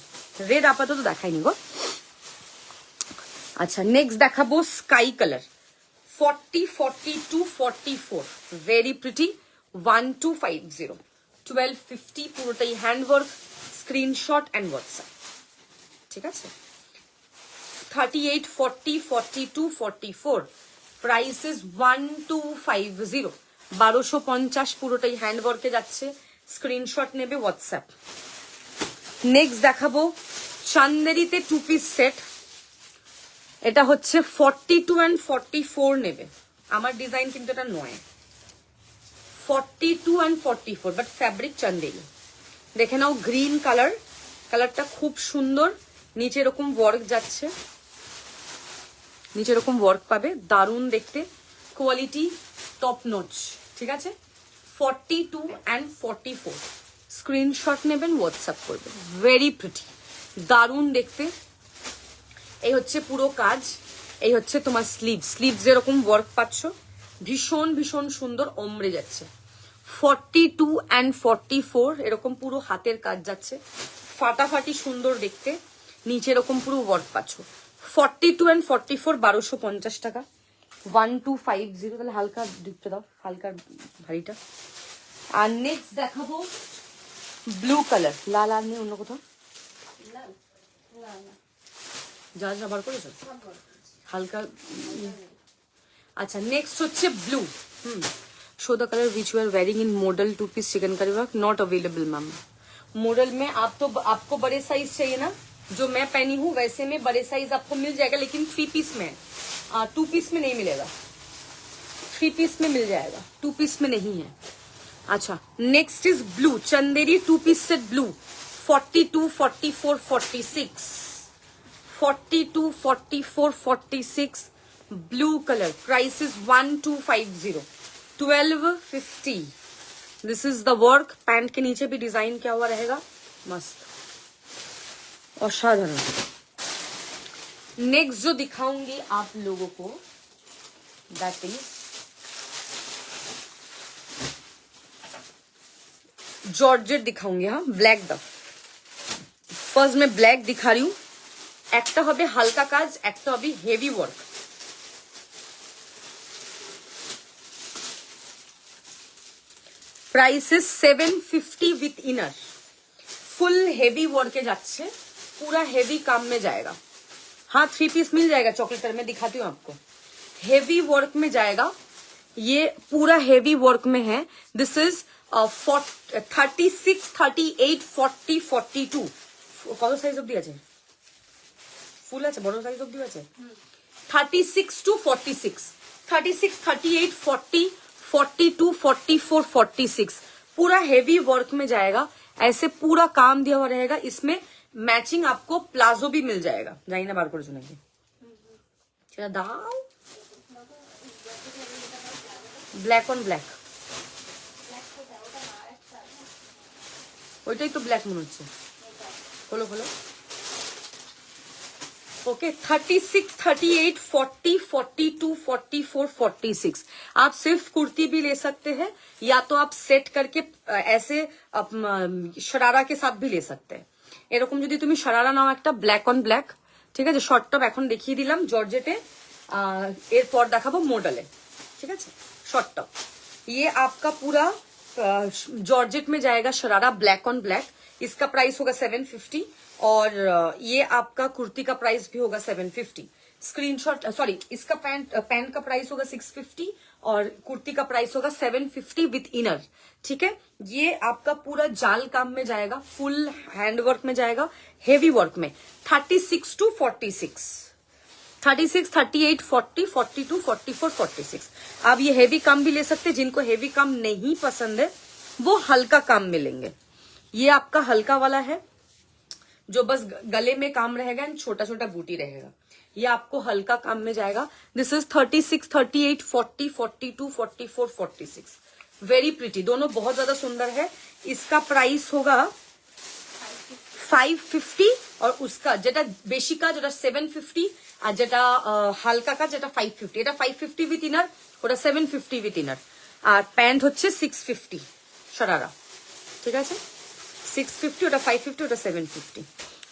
রেড আপাতত দেখাইনি গো। আচ্ছা নেক্সট দেখাবো স্কাই কালার, 40 42 44, ভেরি প্রিটি, 1250, 1250, পুরোটাই হ্যান্ডওয়ার্ক, স্ক্রিনশট অ্যান্ড হোয়াটসঅ্যাপ, ঠিক আছে। 38 40 42 44, প্রাইসেস 1250, 1250, পুরোটাই হ্যান্ডওয়ার্কে যাচ্ছে, স্ক্রিনশট নেবে, হোয়াটসঅ্যাপ। নেক্সট দেখাবো চান্দেরিতে 2 পিস সেট, এটা হচ্ছে 42 and 44 নেবে, আমার ডিজাইন কিন্তু এটা নয়, 42 and 44, বাট ফ্যাব্রিক চান্দেরি। দেখে নাও গ্রিন কালার, কালারটা খুব সুন্দর, নিচে এরকম ওয়ার্ক যাচ্ছে, নিচে এরকম ওয়ার্ক পাবে, দারুণ দেখতে, কোয়ালিটি টপ নচ, ঠিক আছে। 42 and 44, স্ক্রিনশট নেবেন, হোয়াটসঅ্যাপ করবেন, ভেরি প্রিটি, দারুণ দেখতে। এই হচ্ছে পুরো কাজ, এই হচ্ছে তোমার স্লিভ যেরকম ওয়ার্ক পাচ্ছ, ভীষণ ভীষণ সুন্দর ওমরে যাচ্ছে। 42 and 44, এরকম পুরো হাতের কাজ যাচ্ছে, ফাটাফাটি সুন্দর দেখতে, নিচে এরকম পুরো ওয়ার্ক পাচ্ছ। 42 and 44, 1250 টাকা, 1250, তাহলে হালকা ডিপটা দাও, হালকা ভারীটা। আর নেক্সট দেখাবো ব্লু কালার, লাল আর নেই অন্য কোথাও, যা যা বার করেছো হালকা। আচ্ছা নেক্সট হচ্ছে blue, show the colour which you are wearing in model 2 piece chikankari work, not available ma'am. Model में आप तो आपको बड़े साइज चाहिए ना, जो मैं पहनी हूँ वैसे में बड़े साइज आपको मिल जाएगा, लेकिन 3 पीस में, 2 पीस में नहीं मिलेगा, 3 पीस में मिल जाएगा, 2 पीस में नहीं है। अच्छा next is blue, Chanderi 2 piece set blue, 42 44 46, 42 44 46, blue colour, price is 1250, 1250। This is the work, pant के नीचे भी डिजाइन क्या हुआ रहेगा, मस्त असाधारण। नेक्स्ट जो दिखाऊंगी आप लोगों को, दैट इज जॉर्जेट दिखाऊंगी, हाँ ब्लैक द फर्स्ट में ब्लैक दिखा रही हूँ, একটা হবে হালকা কাজ, একটা হবে heavy work. Price is 750 with inner, full heavy work जाচ্ছে, पूरा हेवी काम में जाएगा। हाँ 3 पीस मिल जाएगा, चॉकलेटर में दिखाती हूँ आपको, हेवी वर्क में जाएगा, ये पूरा हेवी वर्क में है। दिस इज 36 38 40 42, কত সাইজ অবধি আছে, ফুল আছে, বড় সাইজ অবধি আছে, 36 to 46, 36 38 40 42 44 46, पूरा हेवी वर्क में जाएगा, ऐसे पूरा काम दिया हुआ रहेगा। इसमें मैचिंग आपको प्लाजो भी मिल जाएगा, जाइए ना बार कर सुनेंगे, चला दाओ ब्लैक ऑन ब्लैक, ওইটাই তো ব্ল্যাক মনে হচ্ছে, खोलो खोलो। ओके 36 38 40 42 44 46, आप सिर्फ कुर्ती भी ले सकते हैं, या तो आप सेट करके ऐसे शरारा के साथ भी ले सकते हैं। এরকম যদি তুমি শরারা নাও একটা ব্ল্যাক অন ব্ল্যাক, ঠিক আছে। শর্ট টপ এখন দেখিয়ে দিলাম জর্জেটে, এরপর দেখাবো মডেলে, ঠিক আছে। शॉर्ट टॉप ये आपका पूरा जॉर्जेट में जाएगा, शरारा ब्लैक ऑन ब्लैक, इसका प्राइस होगा 750, और ये आपका कुर्ती का प्राइस भी होगा 750। स्क्रीनशॉट सॉरी, इसका पैंट का प्राइस होगा 650 और कुर्ती का प्राइस होगा 750 विथ इनर, ठीक है। ये आपका पूरा जाल काम में जाएगा, फुल हैंडवर्क में जाएगा, हेवी वर्क में, 36 to 46, 36 38 40 42 44 46। आप ये हेवी काम भी ले सकते हैं, जिनको हेवी काम नहीं पसंद है वो हल्का काम मिलेंगे। ये आपका हल्का वाला है, जो बस गले में काम रहेगा एंड छोटा छोटा बूटी रहेगा। ये आपको हल्का काम में जाएगा। This is 36, 38, 40, 42, 44, 46। वेरी प्रिटी, दोनों बहुत ज्यादा सुंदर है। इसका प्राइस होगा 550 और उसका যেটা বেশি কাজ ওটা 750 আর যেটা হালকা কাজ যেটা 550। এটা 550 উইথ ইনার, ওটা 750 উইথ ইনার। আর প্যান্ট হচ্ছে 650 शरारा, ठीक है 650, ওটা 550, ওটা 750।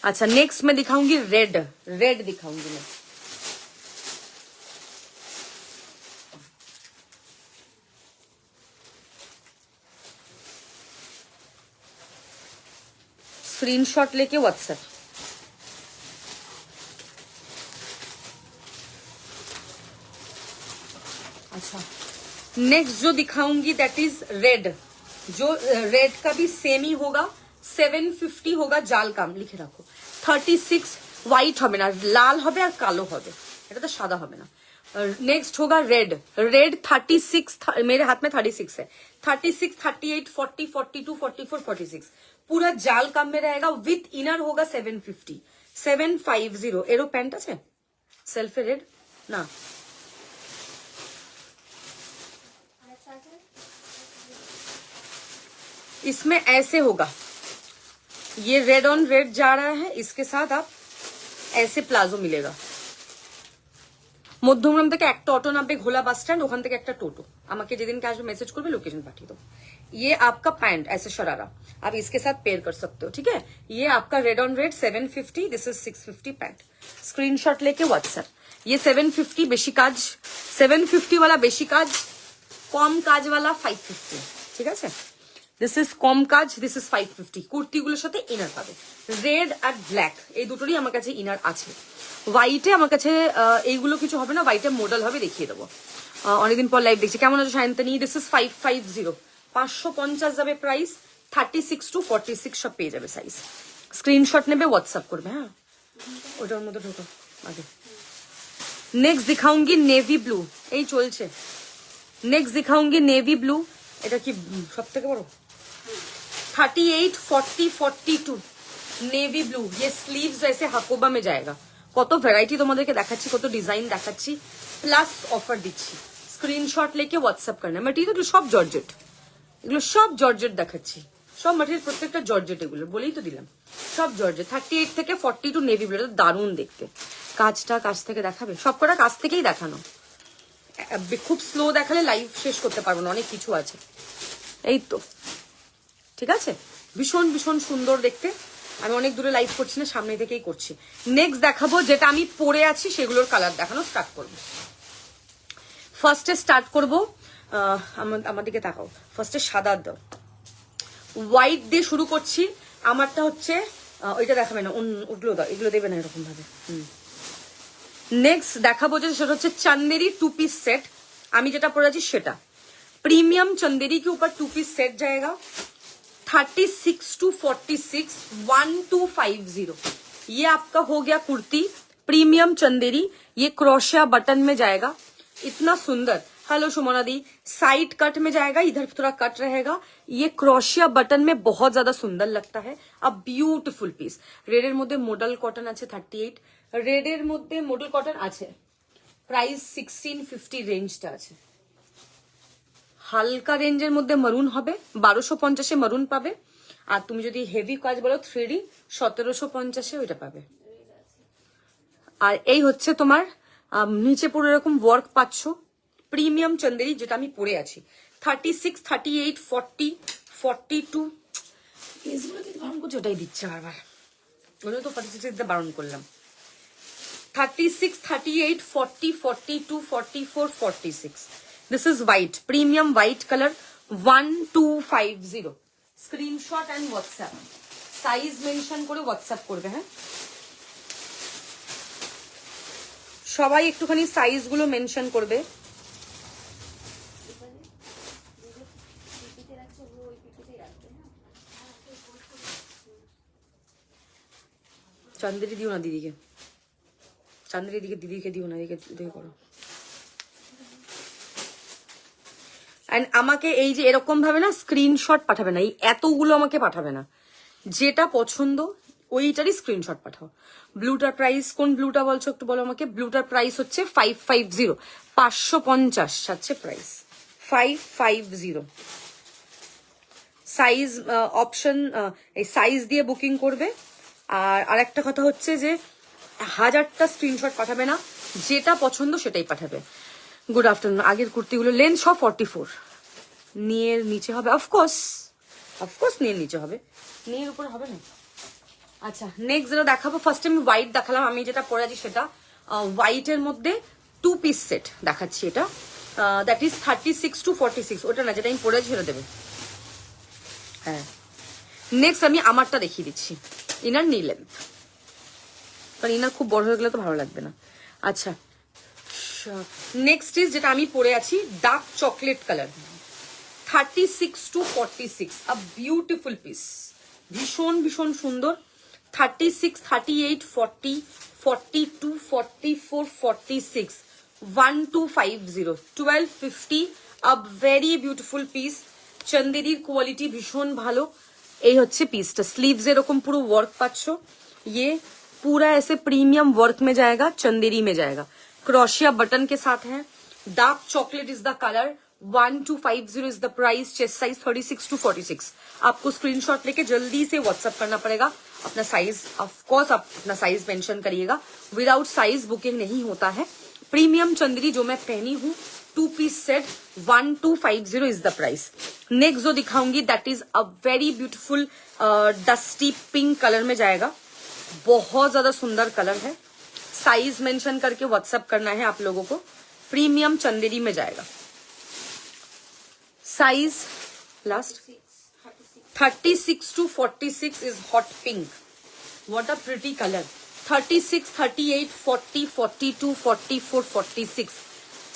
अच्छा नेक्स्ट मैं दिखाऊंगी रेड, रेड दिखाऊंगी मैं। स्क्रीनशॉट लेके व्हाट्सएप। अच्छा नेक्स्ट जो दिखाऊंगी दैट इज रेड। जो रेड का भी सेम ही होगा, 750 होगा, জাল কাম লিখে রাখো। 36 হোয়াইট হবে না, লাল হবে আর কালো হবে, এটা তো সাদা হবে না। नेक्स्ट होगा रेड, रेड 36, मेरे हाथ में 36 है। 36, 38, 40, 42, 44, 46 पूरा জাল কাম में रहेगा। विथ इनर होगा 750, 750। एरो पैंट আছে सेल्फे रेड ना, इसमें ऐसे होगा, ये रेड ऑन रेड जा रहा है, इसके साथ आप ऐसे प्लाजो मिलेगा। মধ্যমগ্রাম থেকে একটা অটো নামবে, ঘোলা বাস স্ট্যান্ড, ওখান থেকে একটা টোটো। আমাকে যেদিনকে আসবে মেসেজ করবে, लोकेशन पाठिए दो। ये आपका पैंट ऐसे शरारा, आप इसके साथ पेयर कर सकते हो, ठीक है। ये आपका red on red 750, this is 650 pant. Screenshot लेके व्हाट्सएप। ये 750 বেশি কাজ, 750 वाला বেশি কাজ, কম কাজ वाला 550, ঠিক আছে। দিস ইজ কম কাজ, দিস ইজ 550। কুর্তিগুলোর সাথে ইনার পাবে। রেড আর ব্ল্যাক এই দুটোরই আমার কাছে ইনার আছে। হোয়াইটে আমার কাছে এইগুলো কিছু হবে না, হোয়াইটে মডেল হবে, দেখিয়ে দেবো। অনেকদিন পর লাইভ দেখছি। কেমন আছে সায়ন্তনী? দিস ইজ 550, 550 যাবে প্রাইস। 36 to 46 সব পেয়ে যাবে সাইজ। স্ক্রিনশট নেবে, হোয়াটসঅ্যাপ করবে। হ্যাঁ ওটার মধ্যে ঢোটো আগে। নেক্সট দিখাউঙ্গি নেভি ব্লু, এই চলছে। নেক্সট দিখাউঙ্গি নেভি ব্লু, এটা কি সব থেকে বড়? 38, 40, 42 নেভি ব্লু। ये স্লিভস ऐसे হাকোবা में जाएगा। কত ভ্যারাইটি তোমাদেরকে দেখাচ্ছি, কত ডিজাইন দেখাচ্ছি, প্লাস অফার দিচ্ছি। স্ক্রিনশট লেকে হোয়াটসঅ্যাপ করনা। মেটেরিয়াল সব জর্জেট, এগুলো সব জর্জেট দেখাচ্ছি, সব মেটেরিয়াল প্রত্যেকটা জর্জেট, এগুলো বলেই তো দিলাম সব জর্জেট। 38 থেকে 42 নেভি ব্লু, দারুণ দেখতে। কাজটা কাছ থেকে দেখাবে, সব কটা কাছ থেকেই দেখানো। খুব স্লো দেখালে লাইভ শেষ করতে পারবো না, অনেক কিছু আছে। এই তো ঠিক আছে, ভীষণ ভীষণ সুন্দর দেখতে। আমি অনেক দূরে লাইভ করছি না, সামনে থেকেই করছি। নেক্সট দেখাবো যেটা আমি পরে আছি, সেগুলোর কালার দেখানো স্টার্ট করবো। ফার্স্টে স্টার্ট করবো, আমাদেরকে তাকাও, ফার্স্টে সাদা দাও, হোয়াইট দিয়ে শুরু করছি। আমারটা হচ্ছে ওইটা দেখাবে না, ওগুলো দাও, এগুলো দেবে না এরকম ভাবে। নেক্সট দেখাবো যে সেটা হচ্ছে চান্দেরি 2 পিস সেট। আমি যেটা পরে আছি সেটা प्रीमियम चंदेरी के ऊपर 2 पीस सेट जाएगा। 36 to 46, 1250। ये आपका हो गया कुर्ती प्रीमियम चंदेरी। ये क्रोशिया बटन में जाएगा, इतना सुंदर। हेलो सुमना दी, साइड कट में जाएगा, इधर थोड़ा कट रहेगा। ये क्रोशिया बटन में बहुत ज्यादा सुंदर लगता है। अब ब्यूटिफुल पीस। रेडर मध्य मॉडल कॉटन আছে 38, रेडर मध्य मॉडल कॉटन আছে। प्राइस 1650 रेंजটা আছে। হালকা রেঞ্জের মধ্যে মারুন হবে, 1250 মারুন পাবে। আর তুমি যদি হেভি কাজ বলো 3D 1750 ওইটা পাবে। আর এই হচ্ছে তোমার নিচে পুরো এরকম ওয়ার্ক পাচ্ছ, প্রিমিয়াম চন্দেরি, যেটা আমি পরে আছি। 36, 38, 40, 42 এগুলোতে বারণ করছে, ওটাই দিচ্ছে বারবার, ওগুলো তো 46 বারণ করলাম। 36, 38, 40, 42, 44, 46। This is white, premium white color, 1250। Screenshot and WhatsApp, size mention করে WhatsApp করবে। হ্যাঁ সবাই একটুখানি সাইজ গুলো মেনশন করবে। চান্দেরি দিও না দিদিকে, চান্দেরি দিদিকে দিও না, এদিকে করো। এন্ড আমাকে এই যে এরকম ভাবে না স্ক্রিনশট পাঠাবে না, এই এতগুলো আমাকে পাঠাবে না। যেটা পছন্দ ওইটারই স্ক্রিনশট পাঠাও। ব্লুটার প্রাইস কোন ব্লুটা বলছো একটু বলো আমাকে। ব্লুটার প্রাইস হচ্ছে 550, 550 যাচ্ছে প্রাইস, 550। সাইজ অপশন, এই সাইজ দিয়ে বুকিং করবে। আর আরেকটা কথা হচ্ছে যে 1000টা স্ক্রিনশট পাঠাবে না, যেটা পছন্দ সেটাই পাঠাবে। Good afternoon. আগের কুর্তিগুলো লেন্থ সব 44, নিয়ের নিচে হবে অফকোর্স, নিয়ের নিচে হবে, নিয়ের উপর হবে না। আচ্ছা নেক্সট যেটা দেখাবো, ফার্স্ট আমি হোয়াইট দেখালাম, আমি যেটা পরে আছি সেটা হোয়াইটের মধ্যে 2 পিস সেট দেখাচ্ছি। এটা দ্যাট ইজ 36 to 46, ওটা না যেটা আমি পরে আছি সেটা দেবে। হ্যাঁ নেক্সট আমি আমারটা দেখিয়ে দিচ্ছি, ইনার নি লেন্থ, কারণ ইনার খুব বড় হয়ে গেলে তো ভালো লাগবে না। আচ্ছা নেক্সট ইজ যেটা আমি পরে আছি dark chocolate colour, 36 to 46, a beautiful piece, ভীষণ ভীষণ সুন্দর। 36, 38, 40, 42, 44, 46, 1250, 1250, a very beautiful piece। চন্দেরির কোয়ালিটি ভীষণ ভালো। এই হচ্ছে পিসটা, স্লিভস এরকম পুরো ওয়ার্ক পাচ্ছ, ये पूरा ऐसे प्रीमियम वर्क में जाएगा, चंदेरी में जाएगा, क्रोशिया बटन के साथ है। Dark chocolate is the colour, 1250 is the price. Chest size 36 to 46। आपको स्क्रीनशॉट लेके जल्दी से व्हाट्सएप करना पड़ेगा अपना साइज, ऑफ कोर्स आप अपना साइज मेंशन करिएगा, विदाउट साइज बुकिंग नहीं होता है। प्रीमियम चंदेरी जो मैं पहनी हूँ 2 piece set, 1250 is the price. Next जो दिखाऊंगी that is a very beautiful dusty pink colour में जाएगा, बहुत ज्यादा सुंदर कलर है। साइज मेंशन करके व्हाट्सएप करना है आप लोगों को। प्रीमियम चंदेरी में जाएगा। Size last 36 to 46 is hot pink, what a pretty color। 36, 38, 40, 42, 44, 46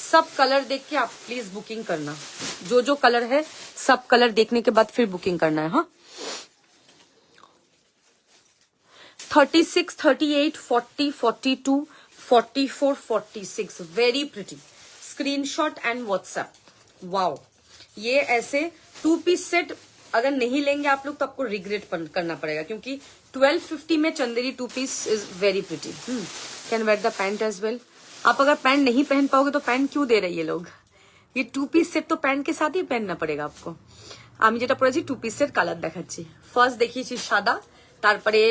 सब कलर देख के आप प्लीज बुकिंग करना। जो जो कलर है सब कलर देखने के बाद फिर बुकिंग करना है। हाँ 36, 38, 40, 42, 44, 46 very pretty. Screenshot and WhatsApp. Wow, ये ऐसे 2 पीस सेट अगर नहीं लेंगे आप लोग तो आपको रिग्रेट करना पड़ेगा, क्योंकि 1250 में Chanderi 2 piece is very pretty. Can wear the pant as well. आप अगर पैंट नहीं पहन पाओगे तो पैंट क्यों दे रहे ये लोग। ये 2 পিস সেট তো প্যান্ট के साथ ही पहनना पड़ेगा आपको। আমি যেটা পরেছি 2 পিস সেট কালার দেখাচ্ছি। ফার্স্ট দেখিয়েছি সাদা, তারপরে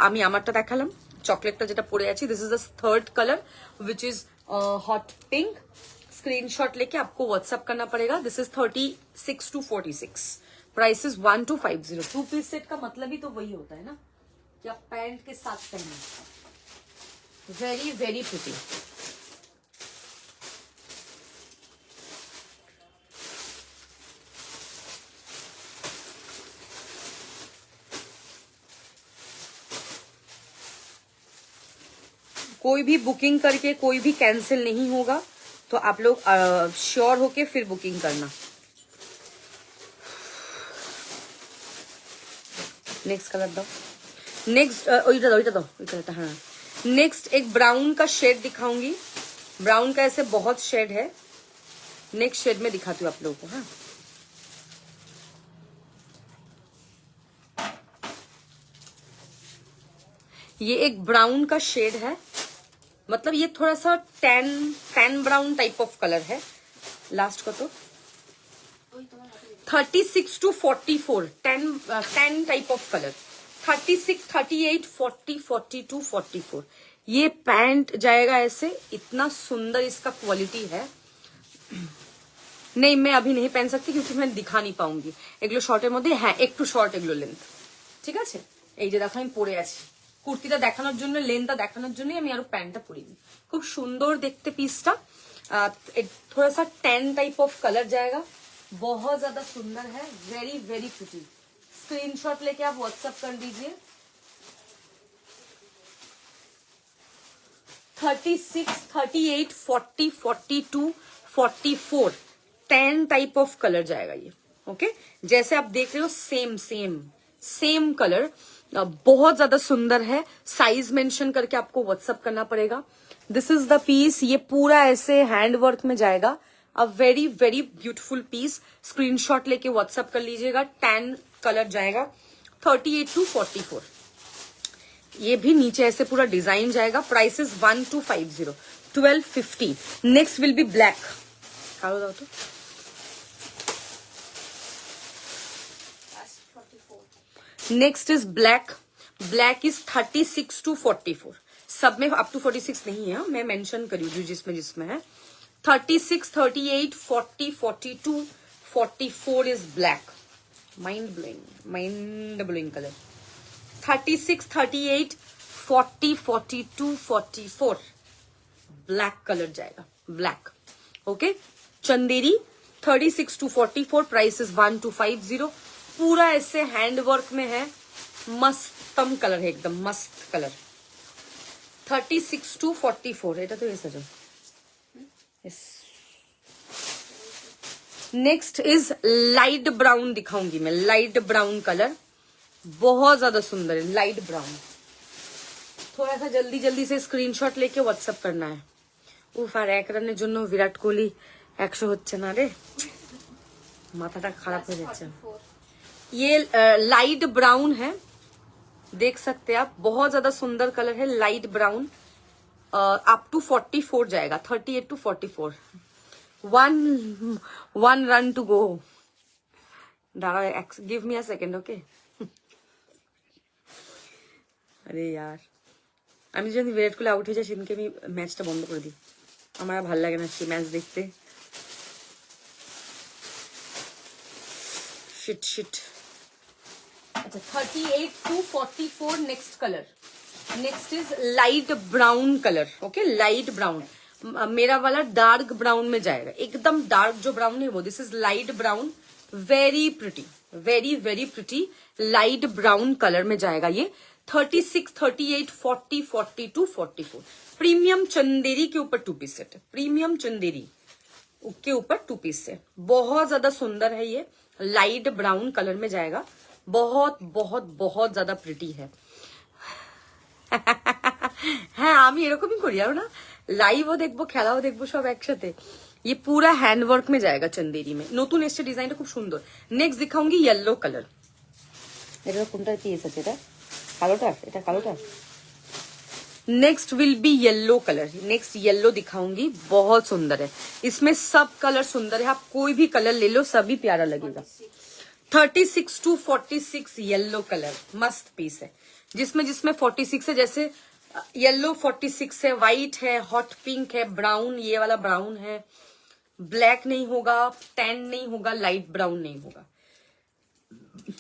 আমি আমারটা দেখালাম চকলেটটা যেটা পরে আছি। This is the third colour which is hot pink. Screenshot लेके आपको व्हाट्सएप करना पड़ेगा। This is 36 to 46, price is 1250। 2 piece set का मतलब ही तो वही होता है ना कि आप पैंट के साथ पहने। Very very pretty. कोई भी बुकिंग करके कोई भी कैंसिल नहीं होगा, तो आप लोग श्योर होके फिर बुकिंग करना। नेक्स्ट कलर दो, नेक्स्ट दो। हाँ नेक्स्ट एक ब्राउन का शेड दिखाऊंगी। ब्राउन का ऐसे बहुत शेड है, नेक्स्ट शेड में दिखाती हूँ आप लोगों को। हाँ ये एक ब्राउन का शेड है, मतलब ये थोड़ा सा tan brown type of colour है। लास्ट को तो 36 to 44, 10 टाइप ऑफ कलर। 36, 38, 40, 42, 44 ये पैंट जाएगा ऐसे। इतना सुंदर इसका क्वालिटी है। नहीं मैं अभी नहीं पहन सकती क्योंकि मैं दिखा नहीं पाऊंगी। एगुलो शर्टेर मध्य हाँ एकटू शर्ट एगुलो लेंथ ठीक है। এই যে দেখো আমি পরে আছি, কুর্তিটা দেখানোর জন্য লেন্থটা দেখানোর জন্যই আমি আরো প্যান্টটা পরিনি। খুব সুন্দর দেখতে পিসটা। थोड़ा सा टैन टाइप ऑफ कलर जाएगा, बहुत ज्यादा सुंदर है, वेरी वेरी प्रिटी। स्क्रीनशॉट लेके आप व्हाट्सएप कर दीजिए। 36, 38, 40, 42, 44 10 टाइप ऑफ कलर जाएगा ये। ओके जैसे आप देख रहे हो सेम कलर, बहुत ज्यादा सुंदर है। साइज मेंशन करके आपको व्हाट्सएप करना पड़ेगा। दिस इज द पीस, ये पूरा ऐसे हैंड वर्क में जाएगा। A very very beautiful piece. Screenshot लेके व्हाट्सएप कर लीजिएगा। 10 कलर जाएगा, 38 to 44। ये भी नीचे ऐसे पूरा डिजाइन जाएगा. Price is 1250, 1250. Next will B black. खाओ दाओ तो. Next is black. Black is 36 to 44. सब में अप टू 46 नहीं है, मैं मेंशन करी हूँ जिसमें जिसमें है. 36, 38, 40, 42, 44 is black. Mind blowing colour. 36, 38, 40, 42, 44 black colour जाएगा. Black. Okay. Chanderi 36 to 44. Price is 1250. पूरा ऐसे हैंडवर्क में है. मस्तम कलर है, एकदम मस्त कलर. 36 to 44. এটা তো এসে যাও. Yes. Next is light brown दिखाऊंगी मैं. लाइट ब्राउन कलर बहुत ज्यादा सुंदर है. Light brown. थोड़ा सा जल्दी जल्दी से स्क्रीनशॉट लेके व्हाट्सएप करना है. उफ, আর এক রানের জন্য বিরাট কোহলি 100 হচ্ছে না রে. মাথাটা খারাপ হয়ে যাচ্ছে. ये लाइट ब्राउन है, देख सकते हैं आप. बहुत ज्यादा सुंदर कलर है. Light brown. अप टू 44 जाएगा. 38 to 44. one run to go. Dara, give me a second, okay? আরে यार, আমি যদি বিরাট কোহলি আউট হয়ে যায় সেদিনকে আমি ম্যাচটা বন্ধ করে দিই. আমার ভালো লাগে না সেই ম্যাচ দেখতে. शिट. अच्छा, 38 to 44. Next colour. Next is light brown colour. Okay, light brown. मेरा वाला डार्क ब्राउन में जाएगा. एकदम डार्क जो ब्राउन है वो. This is light brown. Very pretty, very very pretty light brown colour में जाएगा ये. 36, 38, 40, 42, 44. प्रीमियम चंदेरी के ऊपर 2 पीस सेट. प्रीमियम चंदेरी के ऊपर 2 पीस सेट. बहुत ज्यादा सुंदर है ये. लाइट ब्राउन कलर में जाएगा. बहुत बहुत बहुत ज्यादा प्रिटी है. হ্যাঁ, আমি এরকমই করি আর না. লাইভও দেখবো, খেলাও দেখবো, সব একসাথে. ये पूरा हैंडवर्क में जाएगा चंदेरी में. নতুন এসছে ডিজাইনটা খুব সুন্দর. নেক্সট দেখাऊंगी येलो कलर. এটা কোনটা পিস আছে? এটা কালোটা, এটা কালোটা. Next will be yellow colour. Next yellow दिखाऊंगी. बहुत सुंदर है. इसमें सब कलर सुंदर है. आप कोई भी कलर ले लो, सभी प्यारा लगेगा. 36 to 46 येलो कलर. मस्त पीस है. जिसमें जिसमें 46 है. जैसे येलो 46 है, व्हाइट है, हॉट पिंक है, ब्राउन, ये वाला ब्राउन है. ब्लैक नहीं होगा, टैन नहीं होगा, लाइट ब्राउन नहीं होगा.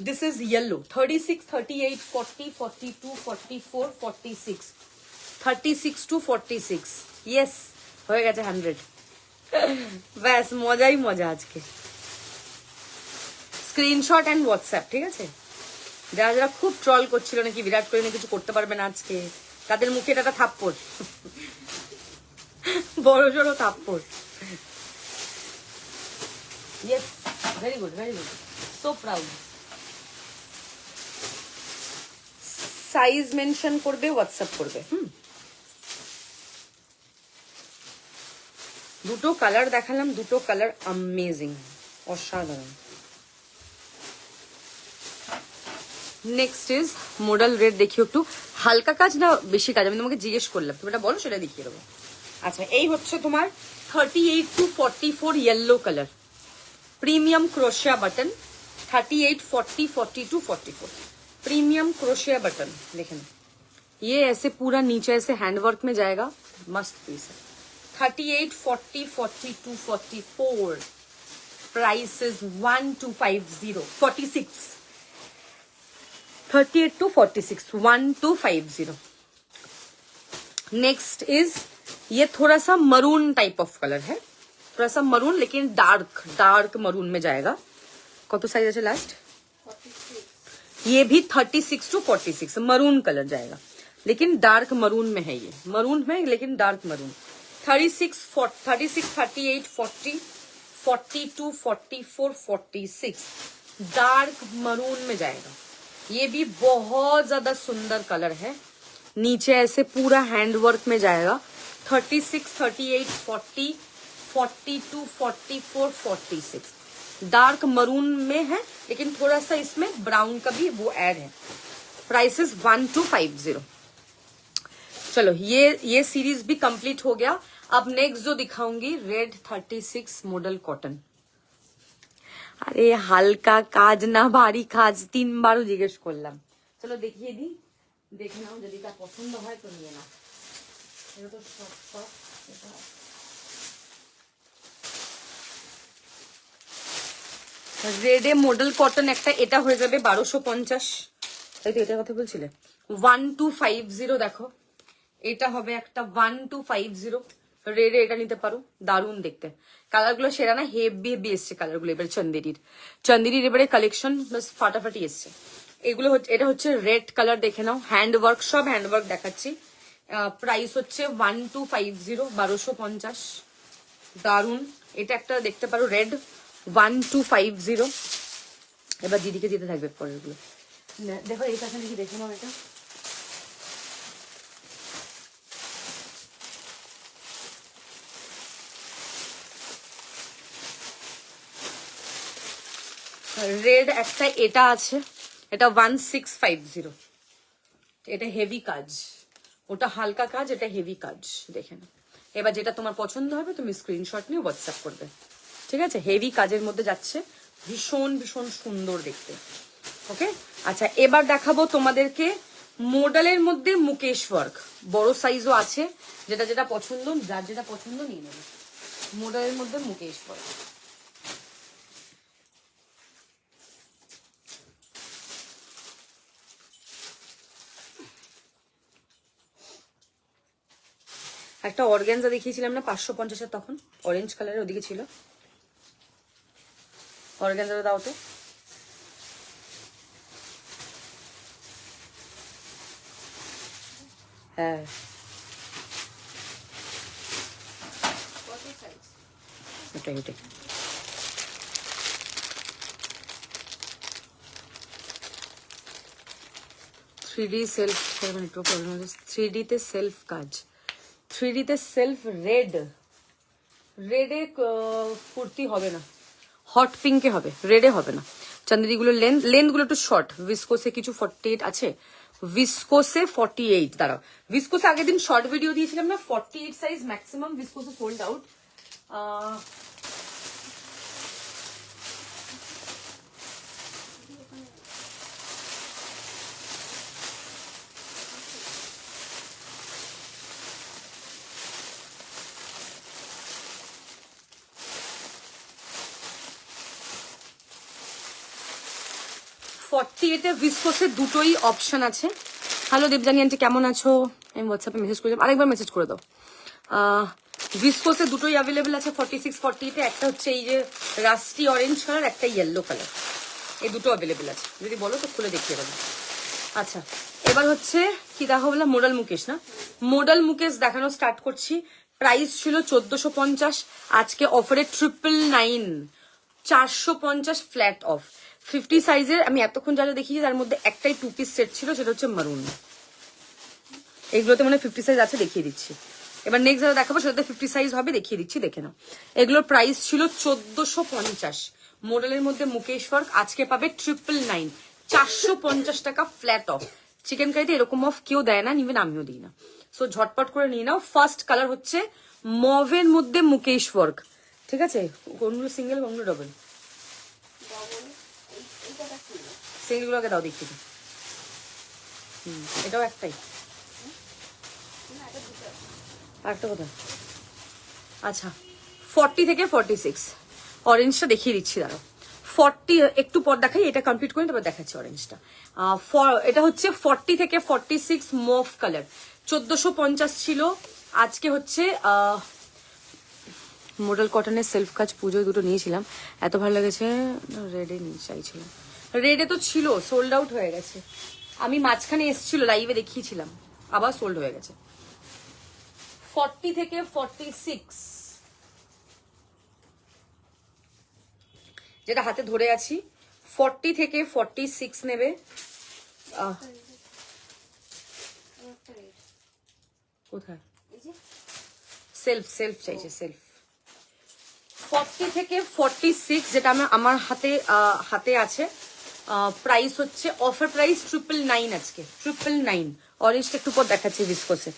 This is yellow. 36, 38, 40, 42, 44, 46. 36 to 46. Yes, हो गया 100. बस मजा ही मजा আজকে. Screenshot and WhatsApp. ঠিক আছে? যারা যারা খুব ট্রল করছিল নাকি বিরাট কোহলি কিছু করতে পারবে না আজকে, তাদের মুখে এটা থাপ্পড়. বড় সড়ো থাপ্পড়. Yes, very good, very good. So proud. Size mention করবে, হোয়াটসঅ্যাপ করবে. দুটো কালার দেখালাম. দুটো কালার অ্যামেজিং, অসাধারণ. Next is model red. দেখিও একটু হালকা কাজ না বেশি কাজ, আমি তোমাকে জিজ্ঞেস করলাম, তুমি এটা বলো, সেটা দেখিয়ে দেবো. আচ্ছা, এই হচ্ছে তোমার 38 to 44 yellow colour. Premium crochet button. 38, 40, 42, 44. Premium crochet button. देखें, ये ऐसे पूरा नीचे ऐसे हैंडवर्क में जाएगा. मस्त पीस है. 38, 40, 42, 44. Price is 1250. 46. 38 to 46. 1250. Next is ये थोड़ा सा मरून टाइप ऑफ कलर है. थोड़ा सा मरून, लेकिन डार्क डार्क मरून में जाएगा. कत साइज है लास्ट? 46. ये भी 36 to 46 मरून कलर जाएगा, लेकिन डार्क मरून में है. ये मरून में लेकिन डार्क मरून. 36, 38, 40, 42, 44, 46 डार्क मरून में जाएगा. ये भी बहुत ज्यादा सुंदर कलर है. नीचे ऐसे पूरा हैंडवर्क में जाएगा. 36, 38, 40, 42, 44, 46 डार्क मरून में है, लेकिन थोड़ा सा इसमें ब्राउन का भी वो ऐड है. Price is 1250. चलो ये सीरीज भी कंप्लीट हो गया। अब नेक्स्ट जो दिखाऊंगी रेड 36 मॉडल कॉटन। আরে হালকা কাজ না ভারী কাজ, 3 বারও জিজ্ঞেস করলাম। চলো দেখিয়ে দিই, দেখে নাও, যদি তা পছন্দ হয় তো নিয়ে নাও। এটা তো সব রেডে মডেল কটন একটা, এটা হয়ে যাবে 1250। তাই তো এটার কথা বলছিলে? 1250 দেখো, এটা হবে একটা 1250 রেডে, এটা নিতে পারো, দারুণ দেখতে। কালার গুলো সেরা না, হেভি হেভি এসছে কালার গুলো এবার। চন্দেরির এবারে কালেকশন বাস ফাটাফাটি এসছে। এগুলো হচ্ছে, এটা হচ্ছে রেড কালার, দেখে নাও, হ্যান্ড ওয়ার্ক, সব হ্যান্ড ওয়ার্ক দেখাচ্ছি। প্রাইস হচ্ছে 1250, 1250, দারুণ। এটা একটা দেখতে পারো রেড 1250। এবার দিদিকে দিতে থাকবে পরের গুলো। দেখো এই কাছে দেখি, দেখে নাও এটা। রেড একটা এটা আছে, এটা 1650। এটা হেভি কাজ, ওটা হালকা কাজ, এটা হেভি কাজ, দেখে নাও। এবার যেটা তোমার পছন্দ হবে তুমি স্ক্রিনশট নিয়ে হোয়াটসঅ্যাপ করবে, ঠিক আছে? হেভি কাজের মধ্যে যাচ্ছে, ভীষণ ভীষণ সুন্দর দেখতে। ওকে, আচ্ছা এবার দেখাবো তোমাদেরকে মডেলের মধ্যে মুকেশ ওয়ার্ক। বড় সাইজও আছে, যেটা যেটা পছন্দ, যার যেটা পছন্দ নিয়ে নেবে। মডেলের মধ্যে মুকেশ ওয়ার্ক, একটা অর্গানজা দেখিয়েছিলাম না 550-এর, তখন অরেঞ্জ কালারের, ওদিকে ছিল অর্গানজাটা, দাও তো। হ্যাঁ এটাই এটাই। 3D সেলফ, 3D তে সেলফ কাজ, 3D তে সেলফ রেড। রেডে কুর্তি হবে না, হট পিঙ্কে হবে, রেডে হবে না। চান্দেরি গুলো লেন্থ গুলো একটু শর্ট, ভিসকোসে কিছু 48 আছে, ভিসকোসে 48। দাঁড়াও, ভিসকোসে আগের দিন শর্ট ভিডিও দিয়েছিলাম না, 48 সাইজ ম্যাক্সিমাম ভিসকোসে সোল্ড আউট। 48-এ ভিসকোসে দুটোই অপশন আছে। হ্যালো দেবজানি আন্টি, কেমন আছো? আমি হোয়াটসঅ্যাপে মেসেজ করে দেবো, আরেকবার মেসেজ করে দাও। ভিসকোসে দুটোই অ্যাভেলেবেল আছে 46 48-এ। একটা হচ্ছে এই যে রাস্টি অরেঞ্জ কালার, একটা ইয়েলো কালার, এই দুটো অ্যাভেলেবেল আছে। যদি বলো তো খুলে দেখিয়ে দেবো। আচ্ছা এবার হচ্ছে কি দেখা বললাম, মোডাল মুকেশ না, মোডাল মুকেশ দেখানো স্টার্ট করছি। প্রাইস ছিল 1450, আজকে অফারে 999, 450 ফ্ল্যাট অফ। 50 সাইজের আমি এতক্ষণ যা যা দেখিয়েছি তার মধ্যে একটাই 2 পিস সেট ছিল, সেটা হচ্ছে মারুন। এগুলোতে মানে 50 সাইজ আছে, দেখিয়ে দিচ্ছি। এবার নেক্সট যারা দেখাবো সেটাতে 50 সাইজ হবে, দেখিয়ে দিচ্ছি, দেখে নাও। এগুলোর প্রাইস ছিল 1450, মডেলের মধ্যে মুকেশ ওয়ার্ক, আজকে পাবে 999, 450 টাকা ফ্ল্যাট অফ। চিকেন কারিতে এরকম অফ কেউ দেয় না, ইভেন আমিও দিই না। সো ঝটপট করে নিয়ে নাও। ফার্স্ট কালার হচ্ছে মভের মধ্যে মুকেশ ওয়ার্ক, ঠিক আছে? কোনগুলো সিঙ্গেল, কোনগুলো ডবল? সিঙ্গেল গুলোকে দাও দেখিয়ে দিই। এটাও একটাই, আরেকটা কোথায়? আচ্ছা 40 থেকে 46, অরেঞ্জটা দেখিয়ে দিচ্ছি, দাঁড়াও। 40 একটু পর দেখাই, এটা কমপ্লিট করি তারপর দেখাচ্ছি অরেঞ্জটা। এটা হচ্ছে 40 থেকে 46 মভ কালার, 1450 ছিল, আজকে হচ্ছে মডেল কটনের সেলফ কাজ। পুজোয় দুটো নিয়েছিলাম, এত ভালো লেগেছে, রেডে নিয়ে চাইছিলাম। রেডে তো ছিল, সোল্ড আউট হয়ে গেছে। আমি মাঝখানে এসেছিল লাইভে দেখিয়েছিলাম, আবার সোল্ড হয়ে গেছে। 40 থেকে 46, যেটা হাতে ধরে আছি, 40 থেকে 46 নেবে। কোথায়? সেলফ সেলফ চাইছে, সেলফ। 40 থেকে 46, যেটা আমার হাতে আছে। প্রাইস হচ্ছে অফার প্রাইস 999, আজকে 999 অরেঞ্জটা একটু পর দেখাচ্ছি ভিসকোসে।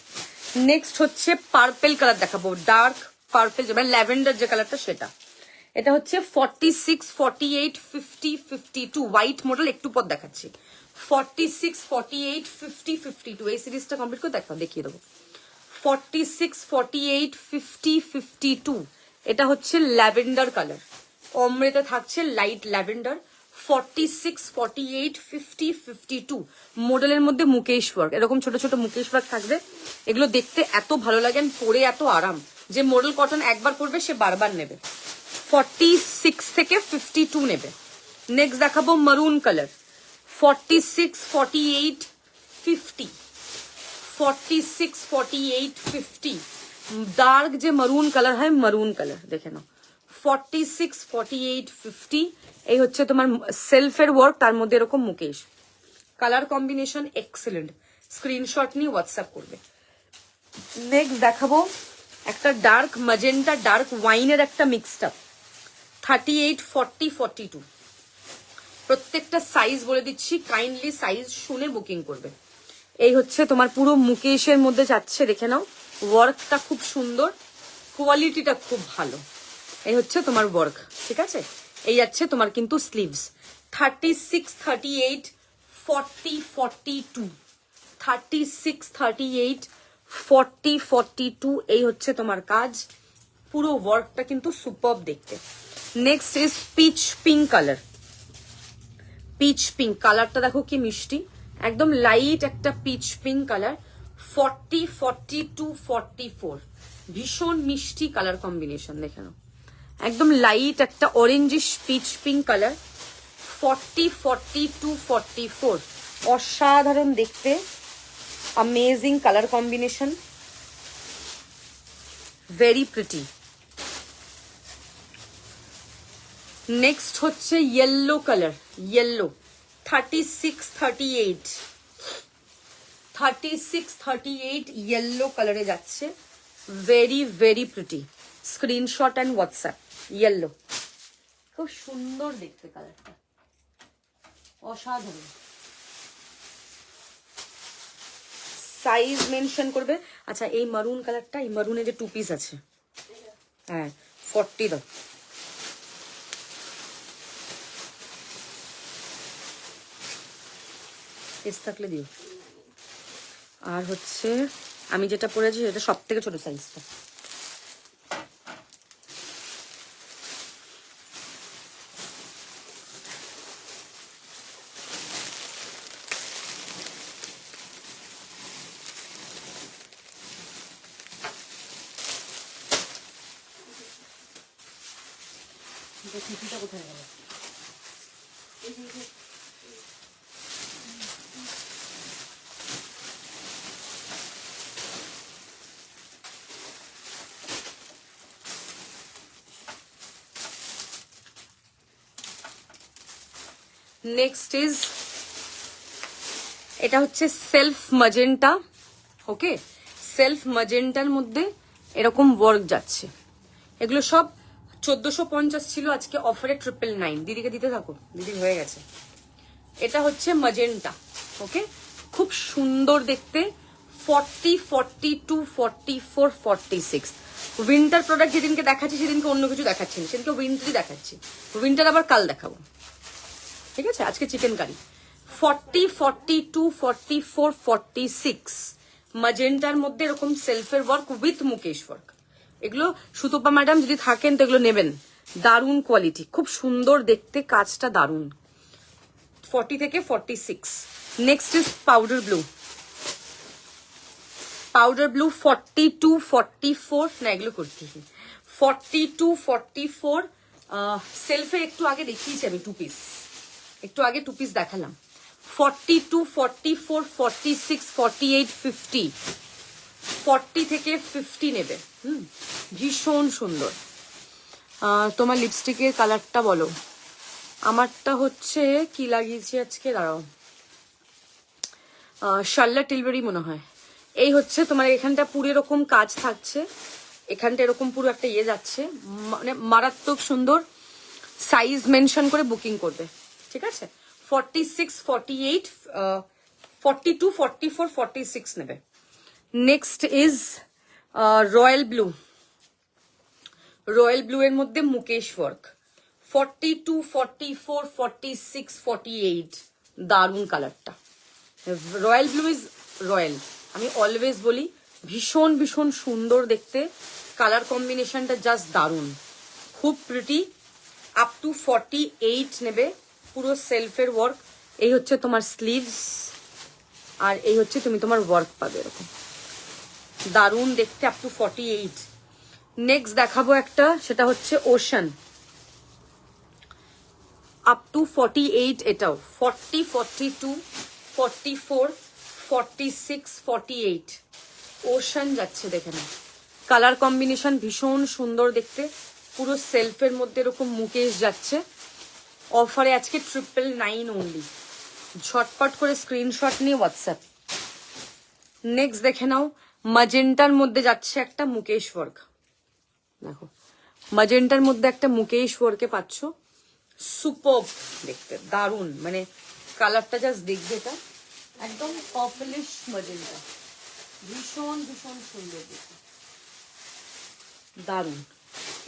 নেক্সট হচ্ছে পার্পেল কালার দেখাবো, ডার্ক পার্পেল মানে ল্যাভেন্ডার যে কালারটা সেটা। এটা হচ্ছে 46, 48, 50, 52 হোয়াইট মডেল, একটু পর দেখাচ্ছি। 46, 48, 50, 52 এই সিরিজটা কমপ্লিট করে দেখিয়ে দেবো। 46, 48, 50, 52 এটা হচ্ছে ল্যাভেন্ডার কালার, অমৃতে থাকছে লাইট ল্যাভেন্ডার। 46, 48, 50, 52 মডেলের মধ্যে মুকেশ ওয়ার্ক, এরকম ছোট ছোট মুকেশ ওয়ার্ক থাকবে। এগুলো দেখতে এত ভালো লাগে, পরে এত আরাম, যে মডেল কটন একবার পরবে সে বারবার নেবে। 46 থেকে 52 নেবে। নেক্সট দেখাবো মারুন কালার, 46, 48, 50, 46, 48, 50 ডার্ক যে মারুন কালার হয়, মারুন কালার দেখে নাও। 46, 48, 50 এই হচ্ছে তোমার সেলফের ওয়ার্ক, তার মধ্যে এরকম Mukesh. Colour combination excellent, screenshot নিয়ে হোয়াটসঅ্যাপ করবে। নেক্সট দেখাবো একটা ডার্ক ম্যাজেন্টা ডার্ক ওয়াইনের একটা মিক্সড আপ, 38, 40, 42 প্রত্যেকটা সাইজ বলে দিচ্ছি, কাইন্ডলি সাইজ শুনে বুকিং করবে। এই হচ্ছে তোমার পুরো মুকেশের মধ্যে যাচ্ছে, দেখে নাও ওয়ার্কটা খুব সুন্দর, কোয়ালিটিটা খুব ভালো। এই হচ্ছে তোমার ওয়ার্ক, ঠিক আছে। এই যাচ্ছে তোমার কিন্তু স্লিভস, 36, 38, 40, 42 36, 38, 40, 42 এই হচ্ছে তোমার কাজ। পুরো ওয়ার্কটা কিন্তু সুপারব দেখতে। Next is pitch pink colour, pitch pink কালারটা দেখো কি মিষ্টি, একদম লাইট একটা পিচ পিঙ্ক কালার। 40, 42, 44 ভীষণ মিষ্টি কালার কম্বিনেশন, দেখে নাও একদম লাইট একটা অরেঞ্জিশ পিচ পিঙ্ক কালার। 40, 42, 44 অসাধারণ দেখতে, amazing colour combination, very pretty. Next হচ্ছে ইয়েলো কালার, ইয়েলো 36, 38, 36, 38 ইয়েলো কালারে যাচ্ছে, very very pretty. Screenshot and WhatsApp. Yellow খুব সুন্দর দেখতে কালারটা, অসাধারণ। সাইজ মেনশন করবে। আচ্ছা এই মারুন কালারটা, এই মারুনে যে টু পিস আছে, হ্যাঁ 40 দাও। এস থাকলে দিও। আর হচ্ছে আমি যেটা পরেছি সেটা সব থেকে ছোট সাইজটা। কোথায় গেল? নেক্সট ইজ এটা হচ্ছে সেলফ ম্যাজেন্টা, ওকে সেলফ ম্যাজেন্টার মধ্যে এরকম ওয়ার্ক যাচ্ছে। এগুলো সব 1450 ছিল, আজকে অফারে 999। দিদিকে দিতে থাকো, দিদির হয়ে গেছে। এটা হচ্ছে ম্যাজেন্টা, ওকে খুব সুন্দর দেখতে। 40, 42, 44, 46 উইন্টার প্রোডাক্ট যেদিনকে দেখাচ্ছি সেদিনকে অন্য কিছু দেখাচ্ছি না, সেদিনকে উইন্টারই দেখাচ্ছি। উইন্টার আবার কাল দেখাবো, ঠিক আছে। আজকে চিকেন কারি। 40, 42, 44, 46 ম্যাজেন্টার মধ্যে এরকম সেলফের ওয়ার্ক উইথ মুকেশ ওয়ার্ক। এগুলো সুতপা ম্যাডাম যদি থাকেন তো এগুলো নেবেন, দারুণ কোয়ালিটি, খুব সুন্দর দেখতে, কাজটা দারুণ। 40 থেকে 46। Next is powder blue, powder blue 42, 44 না এগুলো করছি 42, 44 সেলফের একটু আগে দেখিয়েছি আমি টু পিস, একটু আগে টু পিস দেখালাম। 42, 44, 46, 48, 50 40 থেকে 50 নেবে। ভীষণ সুন্দর। তোমার লিপস্টিকের কালারটা বলো। আমারটা হচ্ছে কি লাগিয়েছি আজকে, দাঁড়াও, শার্লট টিলবেরি মনে হয়। এই হচ্ছে তোমার এখানটা পুরো এরকম কাজ থাকছে, এখানটা এরকম পুরো একটা ইয়ে যাচ্ছে, মানে মারাত্মক সুন্দর। সাইজ মেনশন করে বুকিং করবে, ঠিক আছে। 46, 48, 42, 44, 46 নেবে। Next is royal blue. Royal blue এর মধ্যে মুকেশ ওয়ার্ক। 42, 44, 46, 48 দারুন কালারটা। রয়্যাল ব্লু ইজ রয়্যাল, আমি অলওয়েজ বলি ভীষণ ভীষণ সুন্দর দেখতে, কালার কম্বিনেশনটা জাস্ট দারুন, খুব প্রিটি। আপ টু 48 নেবে, পুরো সেলফের ওয়ার্ক। এই হচ্ছে তোমার স্লিভস, আর এই হচ্ছে তুমি তোমার ওয়ার্ক পাবে এরকম দারুন দেখতে, আপ টু 48। নেক্সট দেখাবো একটা, সেটা হচ্ছে ওশান। আপ টু 48 এটাও 40, 42, 44, 46, 48 ওশান যাচ্ছে, দেখে না কালার কম্বিনেশন ভীষণ সুন্দর দেখতে, পুরো সেলফের মধ্যে এরকম মুকেশ যাচ্ছে। অফারে আজকে 999 অনলি, ঝটপট করে স্ক্রিনশট নিয়ে হোয়াটসঅ্যাপ। নেক্সট দেখে নাও, ম্যাজেন্টার মধ্যে যাচ্ছে একটা মুকেশ ওয়ার্ক। দেখো ম্যাজেন্টার মধ্যে একটা মুকেশ ওয়ার্কে পাচ্ছ, সুপারব দেখতে, দারুন, মানে কালারটা জাস্ট দেখবে, এটা একদম পার্পলিশ ম্যাজেন্টা, ভীষণ ভীষণ সুন্দর দেখতে, দারুন।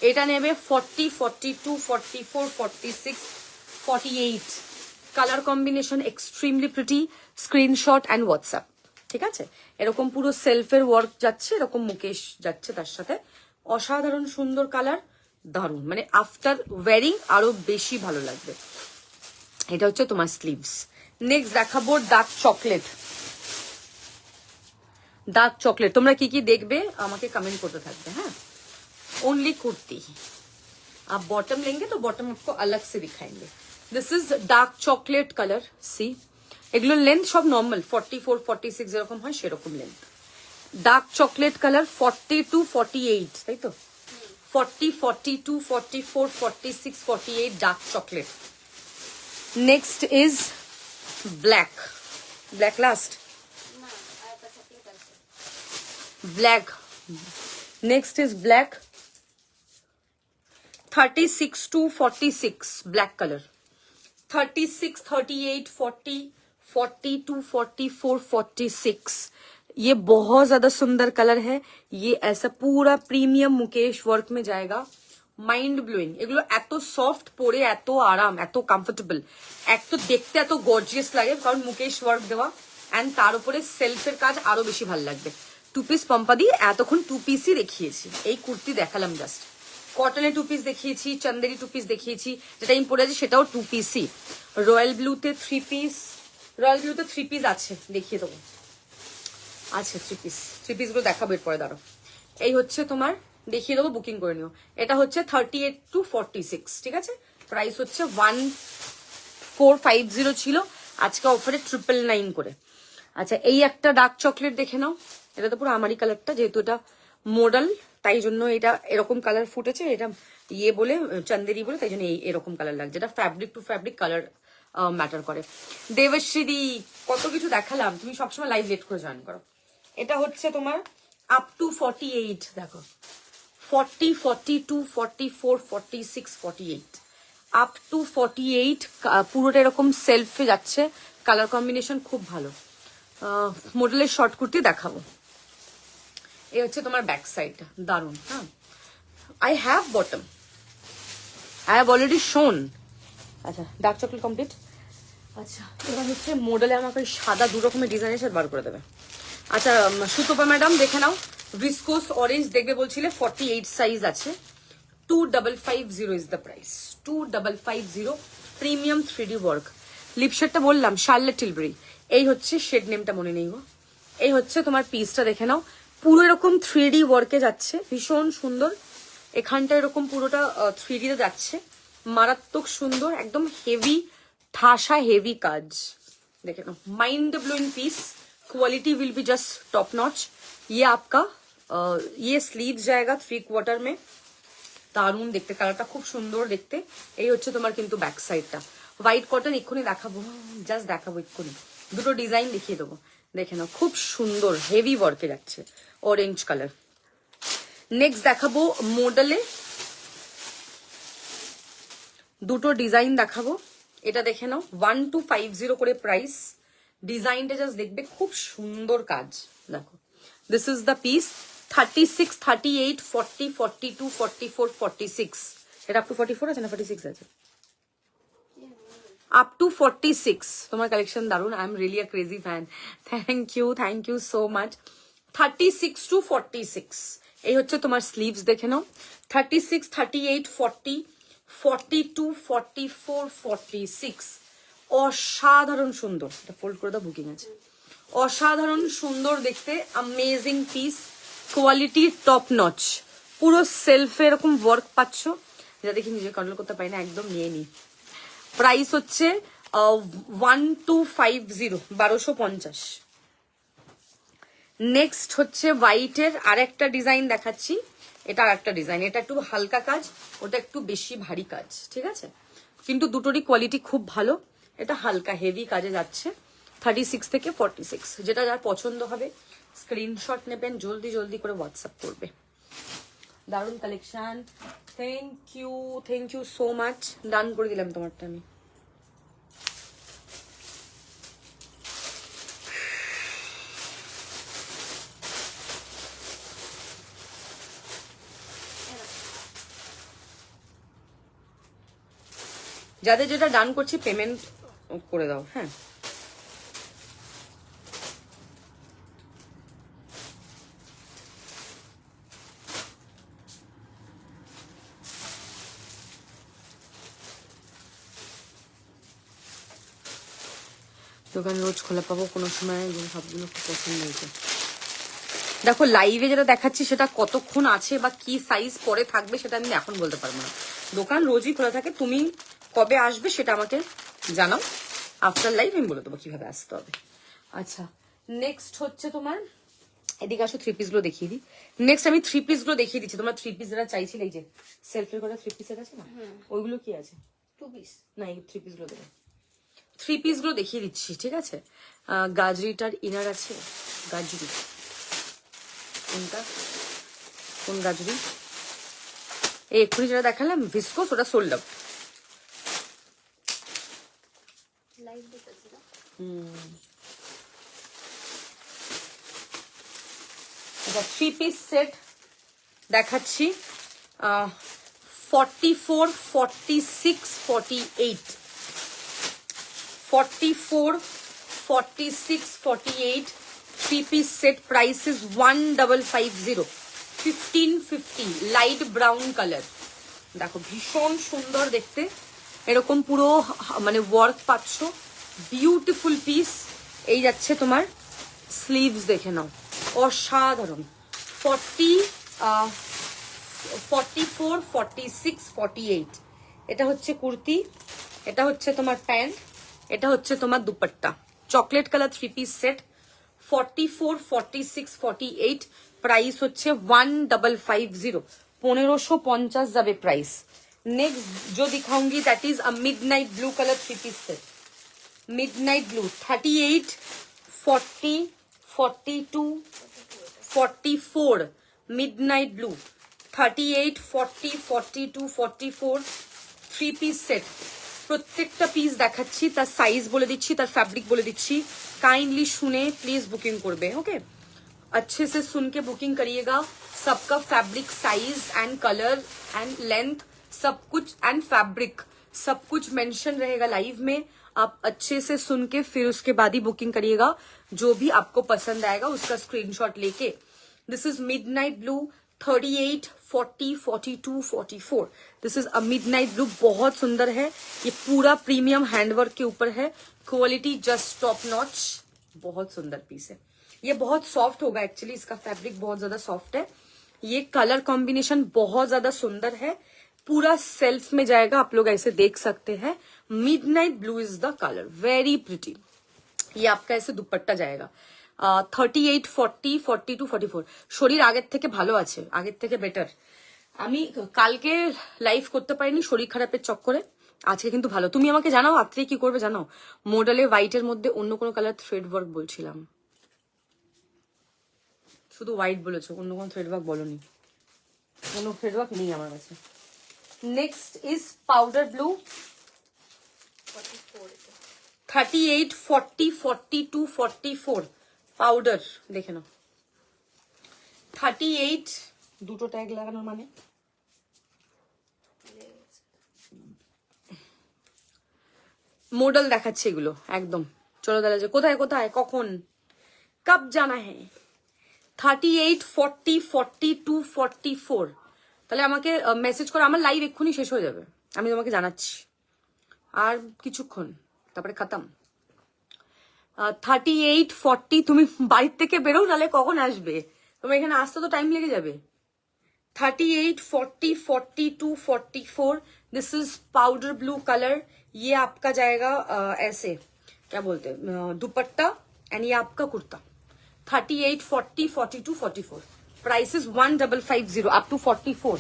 এটা নেবে 40, 42, 44, 46, 48 colour combination, extremely pretty. Screenshot and WhatsApp, ঠিক আছে? এরকম পুরো সেলফের ওয়ার্ক যাচ্ছে, এরকম মুকেশ যাচ্ছে তার সাথে, অসাধারণ সুন্দর কালার, দারুন, মানে আফটার ওয়ারিং আরো বেশি ভালো লাগবে। এটা হচ্ছে তোমার স্লিভস। নেক্সট দেখাবো ডার্ক চকলেট। ডার্ক চকলেট তোমরা কি কি দেখবে আমাকে কমেंट করতে থাকবে, হ্যাঁ। ओनली कुर्ती, आप बॉटम लेंगे तो बॉटम आपको अलग से दिखाएंगे। This is dark chocolate colour, see এগুলো লেন্থ সব নর্মাল 44, 46 যেরকম হয় সেরকম length. Dark chocolate colour 40 to 48, তাই তো? 40, 42, 44, 46, 48 dark chocolate. Next is black. Black last, black. Next is black 36 to 46 black colour, 36, 38, 40, 42, 44, 46 ये बहुत ज्यादा सुंदर कलर है। ये ऐसा पूरा प्रीमियम मुकेश वर्क में जाएगा, মাইন্ড ব্লোয়িং। এগুলো এত সফট, পরে এত আরাম, এত কমফোর্টেবল, এক তো দেখতে এত গর্জিয়াস লাগে কারণ মুকেশ ওয়ার্ক দেওয়া, এন্ড তার উপরে সেলফের কাজ আরো বেশি ভালো লাগবে। টু পিস পম্পা দিয়ে এতক্ষণ টু পিসই দেখিয়েছি, এই কুর্তি দেখালাম জাস্ট। কটনের টু পিস দেখিয়েছি, চন্দেরি টু পিস দেখিয়েছি, যেটা আমি পরে আছি সেটাও টু পিসই। রয়্যাল ব্লুতে 3 পিস, রয়্যাল ব্লুতে 3 পিস আছে, দেখিয়ে দেবো। আচ্ছা 3 পিস, 3 পিস গুলো দেখাবো এরপরে, দাঁড়ো। এই হচ্ছে তোমার, দেখিয়ে দেবো, বুকিং করে নিও। এটা হচ্ছে 38 to 46, ঠিক আছে? প্রাইস হচ্ছে 1450 ছিল, আজকে অফারে 999 করে। আচ্ছা এই একটা ডার্ক চকলেট দেখে নাও, এটা তো পুরো আমারই কালারটা, যেহেতু এটা মডেল তাই জন্য এটা এরকম কালার ফুটেছে, এটা ইয়ে বলে চন্দেরি বলে, তাই জন্য এরকম কালার লাগছে। এটা fabric to fabric colour matter করে। দেবশ্রীদি কত কিছু দেখালাম, তুমি সবসময় লাইভ লেট করে জয়েন করো। এটা হচ্ছে তোমার আপ টু 48, দেখো 40, 42, 44, 46, 48 আপ টু 48, পুরোটা এরকম সেলফে যাচ্ছে, কালার কম্বিনেশন খুব ভালো। মডেলের শর্ট কুর্তি দেখাবো। এই হচ্ছে তোমার ব্যাক সাইড, দারুন। হ্যাঁ I have bottom, I have already শোন। আচ্ছা ডার্ক চকলেট কমপ্লিট। আচ্ছা এবার হচ্ছে মডেলে আমাকে সাদা 2 রকমের ডিজাইনের সাথে বার করে দেবে। আচ্ছা সুতপা ম্যাডাম দেখে নাও, ভিসকোস অরেঞ্জ দেখবে বলছিলে, 48 সাইজ আছে, 2550 is the price, 2550 premium 3D work. লিপশেডটা বললাম শার্লেট টিলবেরি, এই হচ্ছে শেড নেমটা মনে নেই গো। এই হচ্ছে তোমার পিসটা দেখে নাও, পুরো এরকম 3D ওয়ার্কে যাচ্ছে, ভীষণ সুন্দর। এখানটা এরকম পুরোটা 3D তে যাচ্ছে, মারাত্মক সুন্দর, একদম হেভি ঠাসা হেভি কাজ, देखे ना, mind blowing piece, quality will be just top notch. ये आपका ये स्लीव जाएगा 3/4 में, দারুন দেখতে, কালারটা খুব সুন্দর দেখতে। এই হচ্ছে তোমার কিন্তু ব্যাক সাইডটা, হোয়াইট কটন এক্ষুনি দেখাবো, জাস্ট দেখাবো এক্ষুনি, দুটো ডিজাইন দেখিয়ে দেবো, দেখে নাও খুব সুন্দর হেভি ওয়ার্কে যাচ্ছে, অরেঞ্জ কালার। নেক্সট দেখাবো মডেলে দুটো ডিজাইন দেখাবো, এটা দেখে নাও 1250 করে প্রাইস, ডিজাইনটা জাস্ট দেখবে, খুব সুন্দর কাজ। দেখো, দিস ইজ দ্য পিস। 36, 38, 40, 42, 44, 46। এটা আপ টু 44 আছে না 46 আছে? Up to 46। তোমার কালেকশন দারুন, I am really a crazy fan. Thank you so much. 36 to 46 এই হচ্ছে তোমার স্লিভস, দেখে নাও। 36, 38, 40, 42, 44, 46। অসাধারণ সুন্দর। এটা ফোল্ড করে দাও, বুকিং আছে। অসাধারণ সুন্দর দেখতে, amazing piece, quality top notch, পুরো সেলফে এরকম ওয়ার্ক পাচ্ছ, যেটা দেখি নিজে কন্ট্রোল করতে পারি না, একদম নিয়ে নি। প্রাইস হচ্ছে 1250, 1250। নেক্সট হচ্ছে হোয়াইটের আর একটা ডিজাইন দেখাচ্ছি। এটা আর একটা ডিজাইন, এটা একটু হালকা কাজ, ওটা একটু বেশি ভারী কাজ, ঠিক আছে? কিন্তু দুটোরই কোয়ালিটি খুব ভালো। এটা হালকা হেভি কাজে যাচ্ছে। 36 থেকে 46, যেটা যার পছন্দ হবে স্ক্রিনশট নেবেন, জলদি জলদি করে হোয়াটসঅ্যাপ করবে। দারুণ collection, thank you so much. Done করে দিলাম তোমারটা আমি। যাদের যেটা ডান করছি পেমেন্ট করে দাও, হ্যাঁ। দোকান রোজ খোলা পাবো কোনো সময়, সবগুলো খুব পছন্দ হয়েছে। দেখো লাইভে যেটা দেখাচ্ছি সেটা কতক্ষণ আছে বা কি সাইজ পরে থাকবে সেটা আমি এখন বলতে পারবো না। দোকান রোজই খোলা থাকে, তুমি কবে আসবে সেটা আমাকে জানাও, আফটার লাইভ আমি বলে দেবো কিভাবে আসতে হবে। আচ্ছা, নেক্সট হচ্ছে তোমার, এদিকে আসো, থ্রি পিস গুলো দেখিয়ে দিই। নেক্সট আমি থ্রি পিস গুলো দেখিয়ে দিচ্ছি। তোমরা থ্রি পিস যারা চাইছিলে, এই যে সেলফের করা থ্রি পিসের আছে না, ওইগুলো কি আছে? 2 পিস না, এই থ্রি পিস গুলো দেবো। থ্রি পিস গুলো দেখিয়ে দিচ্ছি, ঠিক আছে? গাজরিটার ইনার আছে, গাজরি কোনটা, কোন গাজরি? এই এক্ষুনি যেটা দেখালাম ভিসকোস, ওটা sold out. Three piece set দেখাচ্ছি। 44, 46, 48, 44, 46, 48 three piece set. Price is 1550, 1550। Light brown colour, দেখো ভীষণ সুন্দর দেখতে, এরকম পুরো মানে ওয়ার্ক পাচ্ছ, বিউটিফুল পিস। এই যাচ্ছে তোমার স্লিভস, দেখে নাও, অসাধারণ। 44, 46, 48 এটা হচ্ছে কুর্তি, এটা হচ্ছে তোমার প্যান্ট, এটা হচ্ছে তোমার dupatta. Chocolate colour three piece set. 44, 46, 48 price হচ্ছে 1550, 1550 যাবে প্রাইস। नेक्स्ट जो दिखाऊंगी that is a midnight blue colour three piece set. Midnight blue 38, 40, 42, 44 midnight blue 38, 40, 42, 44 three piece set. प्रत्येकटा पिस देखाচ্ছি, তার সাইজ বলে দিচ্ছি, তার ফ্যাব্রিক বলে দিচ্ছি। काइंडली শুনে प्लीज बुकिंग করবে, ओके? अच्छे से सुन के बुकिंग करिएगा। सबका fabric size and colour and length सब कुछ एंड फैब्रिक सब कुछ मेंशन रहेगा लाइव में। आप अच्छे से सुन के फिर उसके बाद ही बुकिंग करिएगा। जो भी आपको पसंद आएगा उसका स्क्रीनशॉट लेके। This is midnight blue 38, 40, 42, 44। This is a midnight blue, बहुत सुंदर है। ये पूरा प्रीमियम हैंडवर्क के ऊपर है, क्वालिटी जस्ट टॉप नॉच, बहुत सुंदर पीस है। ये बहुत सॉफ्ट होगा, एक्चुअली इसका फैब्रिक बहुत ज्यादा सॉफ्ट है। ये कलर कॉम्बिनेशन बहुत ज्यादा सुंदर है, पूरा सेल्फ में जाएगा, आप लोग ऐसे देख सकते हैं। Midnight blue is the colour, very pretty. ये आपका ऐसे दुपट्टा जाएगा। 38, 40, 42, 44 শরীর আগের থেকে ভালো আছে, আগের থেকে বেটার। আমি কালকে লাইভ করতে পারিনি শরীর খারাপের চক্করে, আজকে কিন্তু ভালো। তুমি আমাকে জানাও রাত্রে কি করবে জানো? মডেলে হোয়াইটের মধ্যে অন্য কোনো কালার থ্রেড ওয়ার্ক বলছিলাম, শুধু হোয়াইট বলেছো, অন্য কোনো থ্রেড ওয়ার্ক বলনি। কোনো থ্রেড ওয়ার্ক নেই আমার কাছে। Next is powder blue 38, 40, 42, 44 powder দেখে নাও। 38 দুটো ট্যাগ লাগানোর মানে মডেল দেখাচ্ছে এগুলো একদম। চলো তাহলে যে কোথায় কোথায় কখন কব জানা হ্যাঁ। 38, 40, 42, 44 তাহলে আমাকে মেসেজ করো, আমার লাইভ এক্ষুনি শেষ হয়ে যাবে, আমি তোমাকে জানাচ্ছি আর কিছুক্ষণ, তারপরে খতম। 38, 40 তুমি বাড়ির থেকে বেরো, নাহলে কখন আসবে, তোমার এখানে আসতে তো টাইম লেগে যাবে। 38, 40, 42, 44 this is powder blue colour. ये आपका जाएगा ऐसे क्या बोलते हैं दुपट्टा एंड ये आपका kurta. 38, 40, 42, 44 price is 1550 up to 44।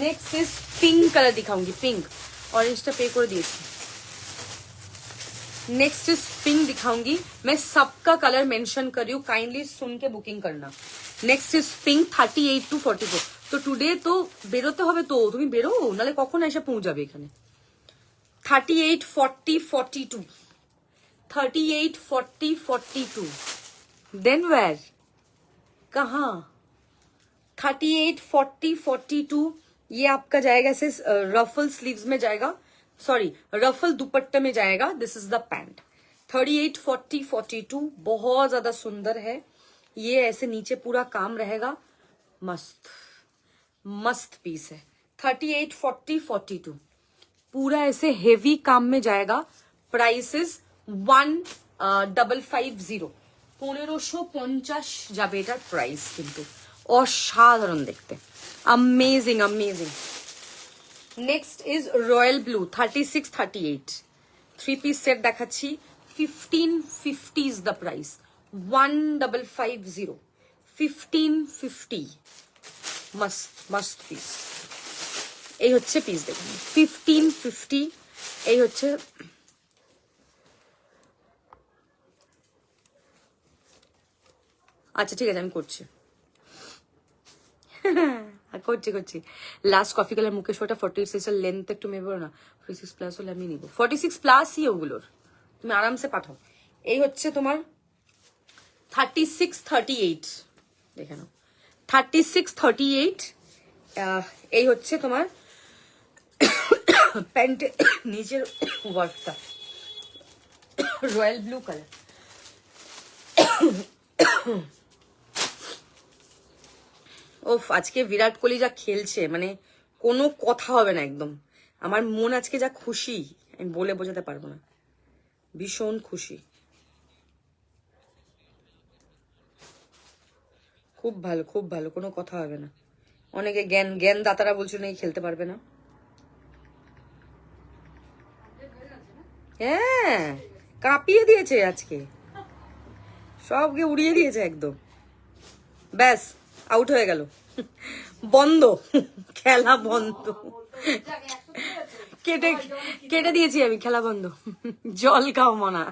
Next is pink colour दिखाऊंगी, पिंक ऑरेंजটা पे করে দিয়েছি। नेक्स्ट इज पिंक दिखाऊंगी, मैं सबका कलर मेंशन कर रही हूँ, काइंडली सुन के बुकिंग करना। Next is pink 38 to 44। তো টুডে তো বেরোতে হবে, তো তুমি বেরো, নাহলে কখন এসে পৌঁছাবে এখানে। 38, 40, 42 38, 40, 42 देन वेयर कहाँ 38, 40, 42 ये आपका जाएगा ऐसे रफल स्लीव्स में जाएगा, सॉरी रफल दुपट्टे में जाएगा। This is the pant. 38, 40, 42 बहुत ज्यादा सुंदर है, ये ऐसे नीचे पूरा काम रहेगा, मस्त मस्त पीस है। 38, 40, 42 पूरा ऐसे हेवी काम में जाएगा। प्राइस इज 1550 1550 যাবে এটার প্রাইস, কিন্তু অসাধারণ দেখতে, amazing amazing. Next is royal blue 36, 38 three piece set দেখাচ্ছি। 1550 इज द प्राइस, 1550 1550 मस्त मस्त পিস। এই হচ্ছে পিস দেখুন 1550। এই হচ্ছে আচ্ছা ঠিক আছে আমি করছি করছি করছি। লাস্ট কফি কালার মুকেশ ওটা 46 এর লেন্থ একটু মেবো না, 46 প্লাস হলে আমি নিব, 46 প্লাসই ওগুলোর, তুমি আরামসে পাঠাও। এই হচ্ছে তোমার 36, 38 দেখে নাও, 36, 38 এই হচ্ছে তোমার প্যান্টের নিচের ওয়ার্কটা রয়্যাল ব্লু কালার। ওফ আজকে বিরাট কোহলি যা খেলছে, মানে কোনো কথা হবে না একদম। আমার মন আজকে যা খুশি আমি বলে বোঝাতে পারবো না, ভীষণ খুশি, খুব ভালো খুব ভালো, কোনো কথা হবে না। অনেকে জ্ঞান দাতারা বলছো নাকি খেলতে পারবে না, হ্যাঁ কাঁপিয়ে দিয়েছে আজকে, সবকে উড়িয়ে দিয়েছে একদম, ব্যাস আউট হয়ে গেল, বন্ধ খেলা বন্ধ, কেটে কেটে দিয়েছি আমি, খেলা বন্ধ, জল খাও মনা।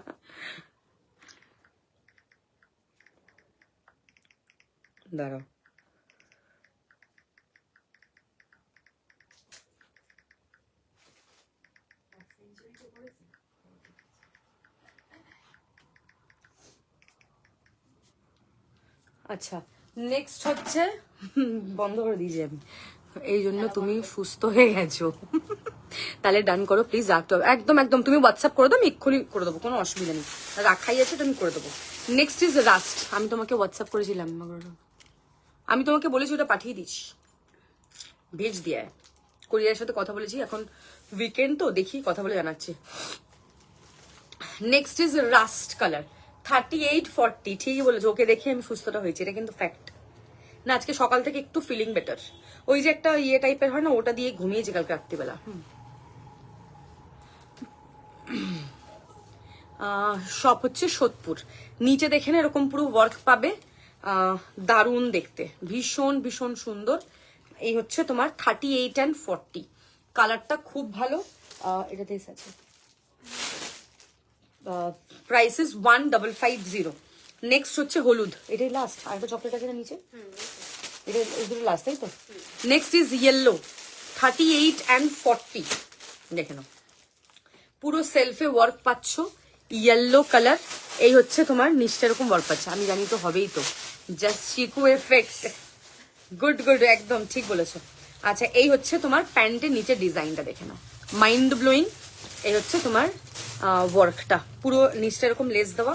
দাঁড়াও আচ্ছা নেক্সট হচ্ছে বন্ধ করে দিয়েছি আমি, এই জন্য তুমি সুস্থ হয়ে গেছো তাহলে ডান করো প্লিজ, রাখতে হবে একদম একদম, তুমি হোয়াটসঅ্যাপ করে দাও, আমি এক্ষুনি করে দেবো, কোনো অসুবিধা নেই, রাখাই আছে তুমি করে দেবো। নেক্সট ইজ রাস্ট, আমি তোমাকে হোয়াটসঅ্যাপ করেছিলাম, আমি তোমাকে বলেছি ওটা পাঠিয়ে দিচ্ছি, ভেজ দিয়ে কোরিয়ার সাথে কথা বলেছি, এখন উইকেন্ড তো দেখি কথা বলে জানাচ্ছি। নেক্সট ইজ রাস্ট কালার 38, 40 ঠিকই বলেছো, ওকে দেখে আমি সুস্থটা হয়েছি, এটা কিন্তু ফ্যাক্ট না। আজকে সকাল থেকে একটু ফিলিং বেটার, ওই যে একটা ইয়ে টাইপের হয় না, ওটা দিয়ে ঘুমিয়েছি কালকে রাত্রিবেলা। শপ হচ্ছে সোদপুর, নিচে দেখেন এরকম পুরো ওয়ার্ক পাবে, দারুণ দেখতে, ভীষণ ভীষণ সুন্দর। এই হচ্ছে তোমার 38 and 40 কালারটা খুব ভালো, এটাতে আছে প্রাইস ইজ 1550। নেক্সট হচ্ছে হলুদ, এটাই লাস্ট, আর একটা চকলেট আছে না নিচে, এটা দুটো লাস্ট তাই তো। নেক্সট ইজ ইয়েলো 38 and 40 দেখে নাও, পুরো সেলফে ওয়ার্ক পাচ্ছ, ইয়েলো কালার। এই হচ্ছে তোমার নিচটা এরকম ওয়ার্ক পাচ্ছে, আমি জানি তো হবেই তো, জাস্ট চিকু এফেক্ট। গুড গুড, একদম ঠিক বলেছো। আচ্ছা এই হচ্ছে তোমার প্যান্টের নিচের ডিজাইনটা, দেখে নাও, মাইন্ড ব্লোয়িং। এই হচ্ছে তোমার ওয়ার্কটা, পুরো নিচটা এরকম লেস দেওয়া,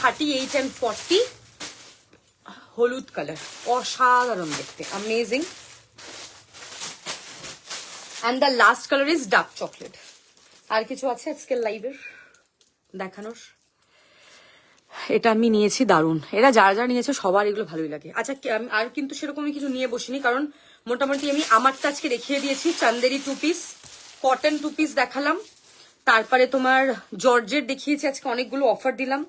38 and 40, হলুদ কালার, অসাধারণ দেখতে, amazing. And the last colour is dark chocolate. আর কিছু আছে আজকে লাইভের দেখানোর? এটা আমি নিয়েছি, দারুণ। এরা যারা যারা নিয়েছে সবার এগুলো ভালোই লাগে। আচ্ছা আর কিন্তু সেরকমই কিছু নিয়ে বসিনি, কারণ মোটামুটি আমি আমারটা আজকে দেখিয়ে দিয়েছি। চান্দেরি 2 পিস, কটন 2 পিস দেখালাম, তারপরে তোমার জর্জেট দেখিয়েছি, আজকে অনেকগুলো অফার দিলাম,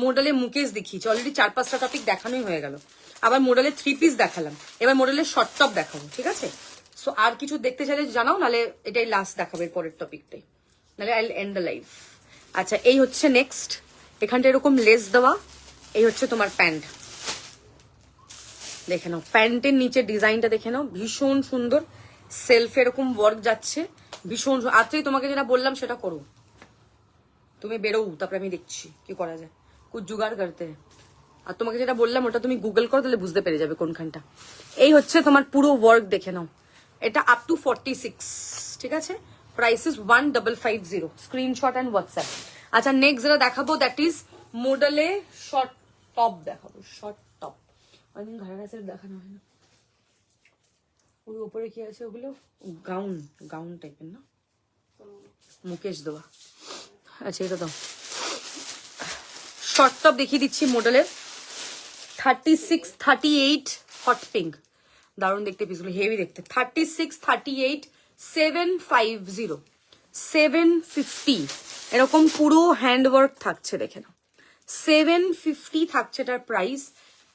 মোডালে মুকেশ দেখিয়েছি, অলরেডি 4-5টা টপিক দেখানোই হয়ে গেল। আবার মোডালে 3 পিস দেখালাম, এবার মোডালের শর্ট টপ দেখাবো, ঠিক আছে? সো আর কিছু দেখতে চাইলে জানাও, নাহলে এটাই লাস্ট দেখাবে পরের টপিকটাই, নাহলে I will end the live. আচ্ছা এই হচ্ছে নেক্সট, এখানটা এরকম লেস দেওয়া। এই হচ্ছে তোমার প্যান্ট, দেখে নাও, প্যান্টের নিচে ডিজাইনটা দেখে নাও, ভীষণ সুন্দর, সেলফ এরকম ওয়ার্ক যাচ্ছে, ভীষণ। আজকেই তোমাকে যেটা বললাম সেটা করো, তুমি বেরোও, তারপরে আমি দেখছি কি করা যায়, কুছ জুগাড় করতে হয়। আর তোমাকে যেটা বললাম ওটা তুমি গুগল করো, তাহলে বুঝতে পেরে যাবে কোনখানটা। এই হচ্ছে তোমার পুরো ওয়ার্ক, দেখে নাও, এটা আপ টু 46, ঠিক আছে? Price is 1550, screenshot and WhatsApp. আচ্ছা নেক্সট যেটা দেখাবো দ্যাট ইজ মডেলে শর্ট টপ দেখাবো, শর্ট টপ। অনেকদিন ঘরের কাছে দেখানো হয় না। ওর উপরে কি আছে ওগুলো? গাউন, গাউন টাইপের না, মুকেশ দেওয়া। আচ্ছা এটা দাও, শর্ট টপ দেখিয়ে দিচ্ছি মডেলের, 36, 38 হট পিঙ্ক, দারুণ দেখতে পিসগুলো, হেভি দেখতে। 36, 38, 750, 750 এরকম পুরো হ্যান্ডওয়ার্ক থাকছে, দেখে নাও, 750 থাকছে এটার প্রাইস।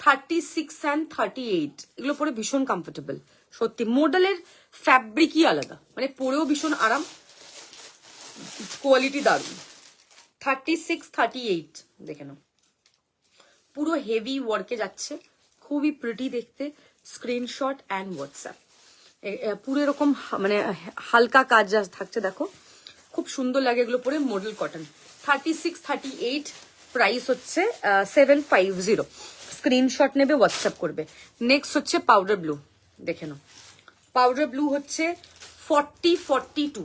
36 and 38 এগুলো পরে ভীষণ কমফোর্টেবল, সত্যি। মডেলের ফ্যাব্রিকই আলাদা, মানে পরেও ভীষণ আরাম, কোয়ালিটি দারুণ। 36, 38 দেখে নাও, পুরো হেভি ওয়ার্কে যাচ্ছে, খুবই প্রিটি দেখতে, স্ক্রিনশট অ্যান্ড হোয়াটসঅ্যাপ। পুরো এরকম মানে হালকা কাজ যা থাকছে, দেখো খুব সুন্দর লাগে এগুলো পরে, মডেল কটন। 36, 38 প্রাইস হচ্ছে 750, স্ক্রিনশট নেবে, হোয়াটসঅ্যাপ করবে। নেক্সট হচ্ছে পাউডার ব্লু, দেখে নাও, পাউডার ব্লু হচ্ছে 40, 42,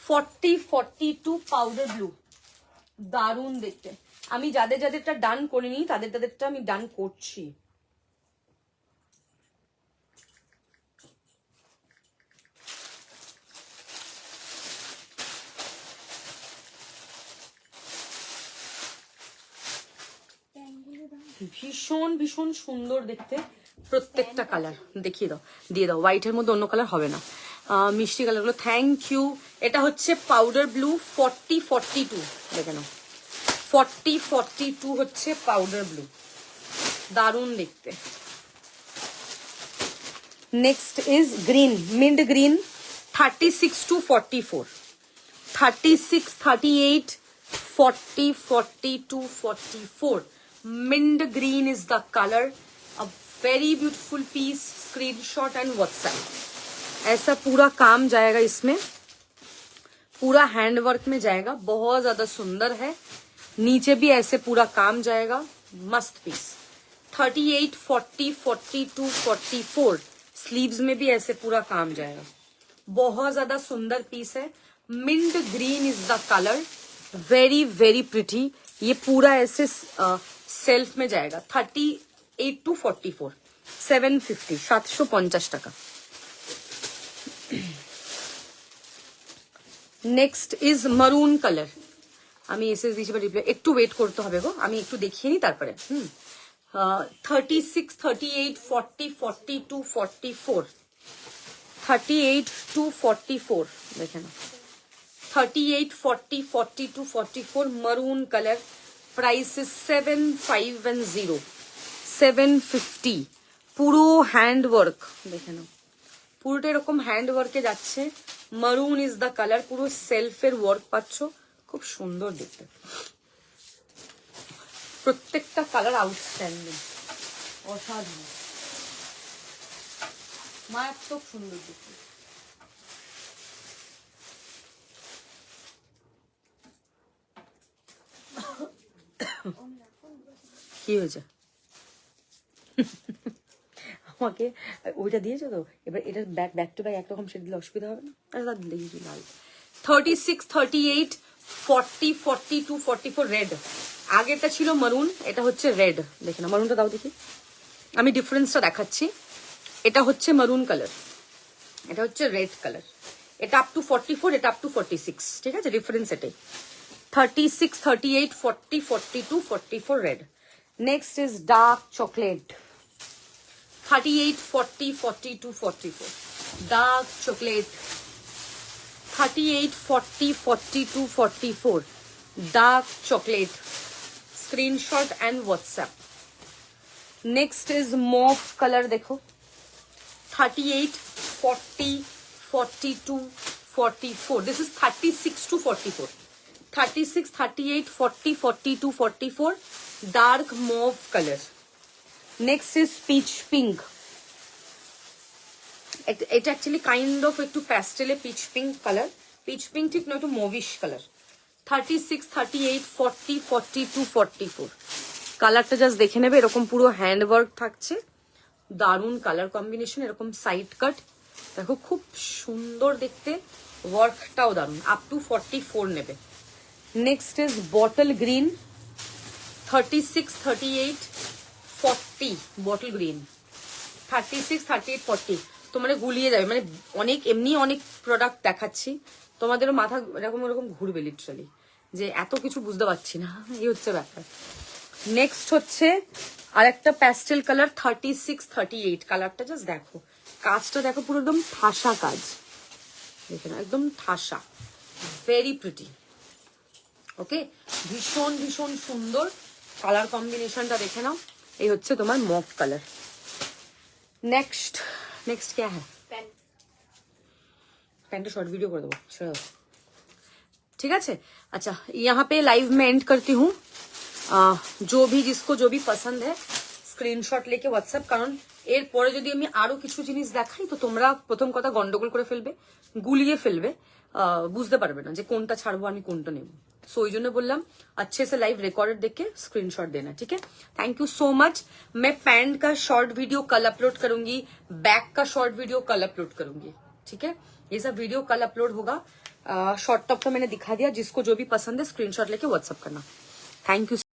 40, 42 পাউডার ব্লু, দারুণ দেখতে। আমি যাদের যাদেরটা ডান করিনি তাদেরটা আমি ডান করছি। ভীষণ ভীষণ সুন্দর দেখতে, প্রত্যেকটা কালার দেখিয়ে দাও, দিয়ে দাও, হোয়াইটের মধ্যে অন্য কালার হবে না, মিষ্টি কালারগুলো। Thank you. এটা হচ্ছে পাউডার ব্লু 40, 42, দেখে নাও, 40, 42 হচ্ছে পাউডার ব্লু, দারুণ দেখতে। Next is green, mint green, 36 to 44, 36, 38, 40, 42, 44, mint green is the color, a very beautiful piece, screenshot and WhatsApp। ऐसा पूरा काम जाएगा इसमें, पूरा हैंडवर्क में जाएगा, बहुत ज्यादा सुंदर है, नीचे भी ऐसे पूरा काम जाएगा, मस्त पीस। 38, 40, 42, 44 स्लीव्स में भी ऐसे पूरा काम जाएगा, बहुत ज्यादा सुंदर पीस है। Mint green is the colour, very very pretty. ये पूरा ऐसे सेल्फ में जाएगा, 38 to 44, 750, 750 টাকা। নেক্সট ইজ মারুন কালার, আমি এসএস দিয়েছি বা রিপ্লাই, একটু ওয়েট করতে হবে গো, আমি একটু দেখিয়ে নিই তারপরে। 36, 38, 40, 42, 44, 38 to 44 দেখে না, 38, 40, 42, 44 maroon color, price is 750, 750, পুরো হ্যান্ড ওয়ার্ক দেখে নাও, পুরোটা এরকম হ্যান্ড ওয়ার্কে যাচ্ছে, মারুন ইজ দ্য কালার, পুরো সেলফের ওয়ার্ক পাচ্ছ, খুব সুন্দর দেখতে, প্রত্যেকটা কালার আউটস্ট্যান্ডিং, অসাধারণ, মারাত্মক সুন্দর দেখতে। কি হয়েছে? আমাকে ওইটা দিয়েছো তো, এবার এটা ব্যাক টু ব্যাক একরকম সেটা দিলে অসুবিধা হবে না? আরে দাদা দিলেই লাল। 36, 38, 40, 42, 44 রেড। আগেরটা ছিল মারুন, এটা হচ্ছে রেড। দেখে না, মারুনটা দাও দেখি, আমি ডিফারেন্সটা দেখাচ্ছি। এটা হচ্ছে মারুন কালার, এটা হচ্ছে রেড কালার। এটা আপ টু 44, এটা আপ টু 46, ঠিক আছে? ডিফারেন্স এটাই। 36, 38, 40, 42, 44 red. Next is dark chocolate. 38, 40, 42, 44. Dark chocolate. 38, 40, 42, 44. Dark chocolate. Screenshot and WhatsApp. Next is mauve color. देखो 38, 40, 42, 44. This is 36 to 44. 36, 38, 40, 42, 44. Dark mauve color. Next is peach pink. It actually kind of একটু pastel peach pink color. Peach pink ঠিক না, একটু mauvish color. 36, 38, 40, 42, 44. কালারটা জাস্ট দেখে নেবে, এরকম পুরো হ্যান্ড ওয়ার্ক থাকছে, দারুন কালার কম্বিনেশন, এরকম সাইড কাট দেখো, খুব সুন্দর দেখতে, ওয়ার্কটাও দারুন। আপ টু 44 নেবে। Next is bottle green. 36, 38, 40 bottle green. 36, 38, 40 তোমার গুলিয়ে যাবে, মানে অনেক এমনি অনেক প্রোডাক্ট দেখাচ্ছি, তোমাদেরও মাথা এরকম এরকম ঘুরবে লিটারালি, যে এত কিছু বুঝতে পারছি না, এই হচ্ছে ব্যাপার। নেক্সট হচ্ছে আর একটা প্যাস্টেল কালার 36, 38 কালারটা জাস্ট দেখো, কাজটা দেখো, পুরো একদম ঠাসা কাজ, দেখে না, একদম ঠাসা, ভেরি প্রিটি। ওকে, ভীষণ ভীষণ সুন্দর কালার কম্বিনেশনটা দেখে নাও। এই হচ্ছে তোমার মফ কালার। नेक्स्ट क्या है? पेन तो शॉर्ट वीडियो कर दो, चलो ठीक है। अच्छा, यहाँ पे लाइव में एंड करती हूँ। जो भी जिसको जो भी पसंद है स्क्रीनशॉट लेके व्हाट्सएप, কারণ এর পরে যদি আমি আরো কিছু জিনিস দেখাই তো তোমরা প্রথম কথা গন্ডগোল করে ফেলবে, গুলিয়ে ফেলবে, বুঝতে পারবে না যে কোনটা ছাড়বো আমি কোনটা নেব। सो ওই জন্য বললাম अच्छे से लाइव रिकॉर्डेड देख के स्क्रीनशॉट देना, ठीक है। Thank you so much. मैं पैंट का शॉर्ट वीडियो कल अपलोड करूंगी, बैक का शॉर्ट वीडियो कल अपलोड करूंगी, ठीक है। ये सब वीडियो कल अपलोड होगा। शॉर्ट टॉप तो मैंने दिखा दिया, जिसको जो भी पसंद है स्क्रीनशॉट लेके व्हाट्सएप करना। Thank you.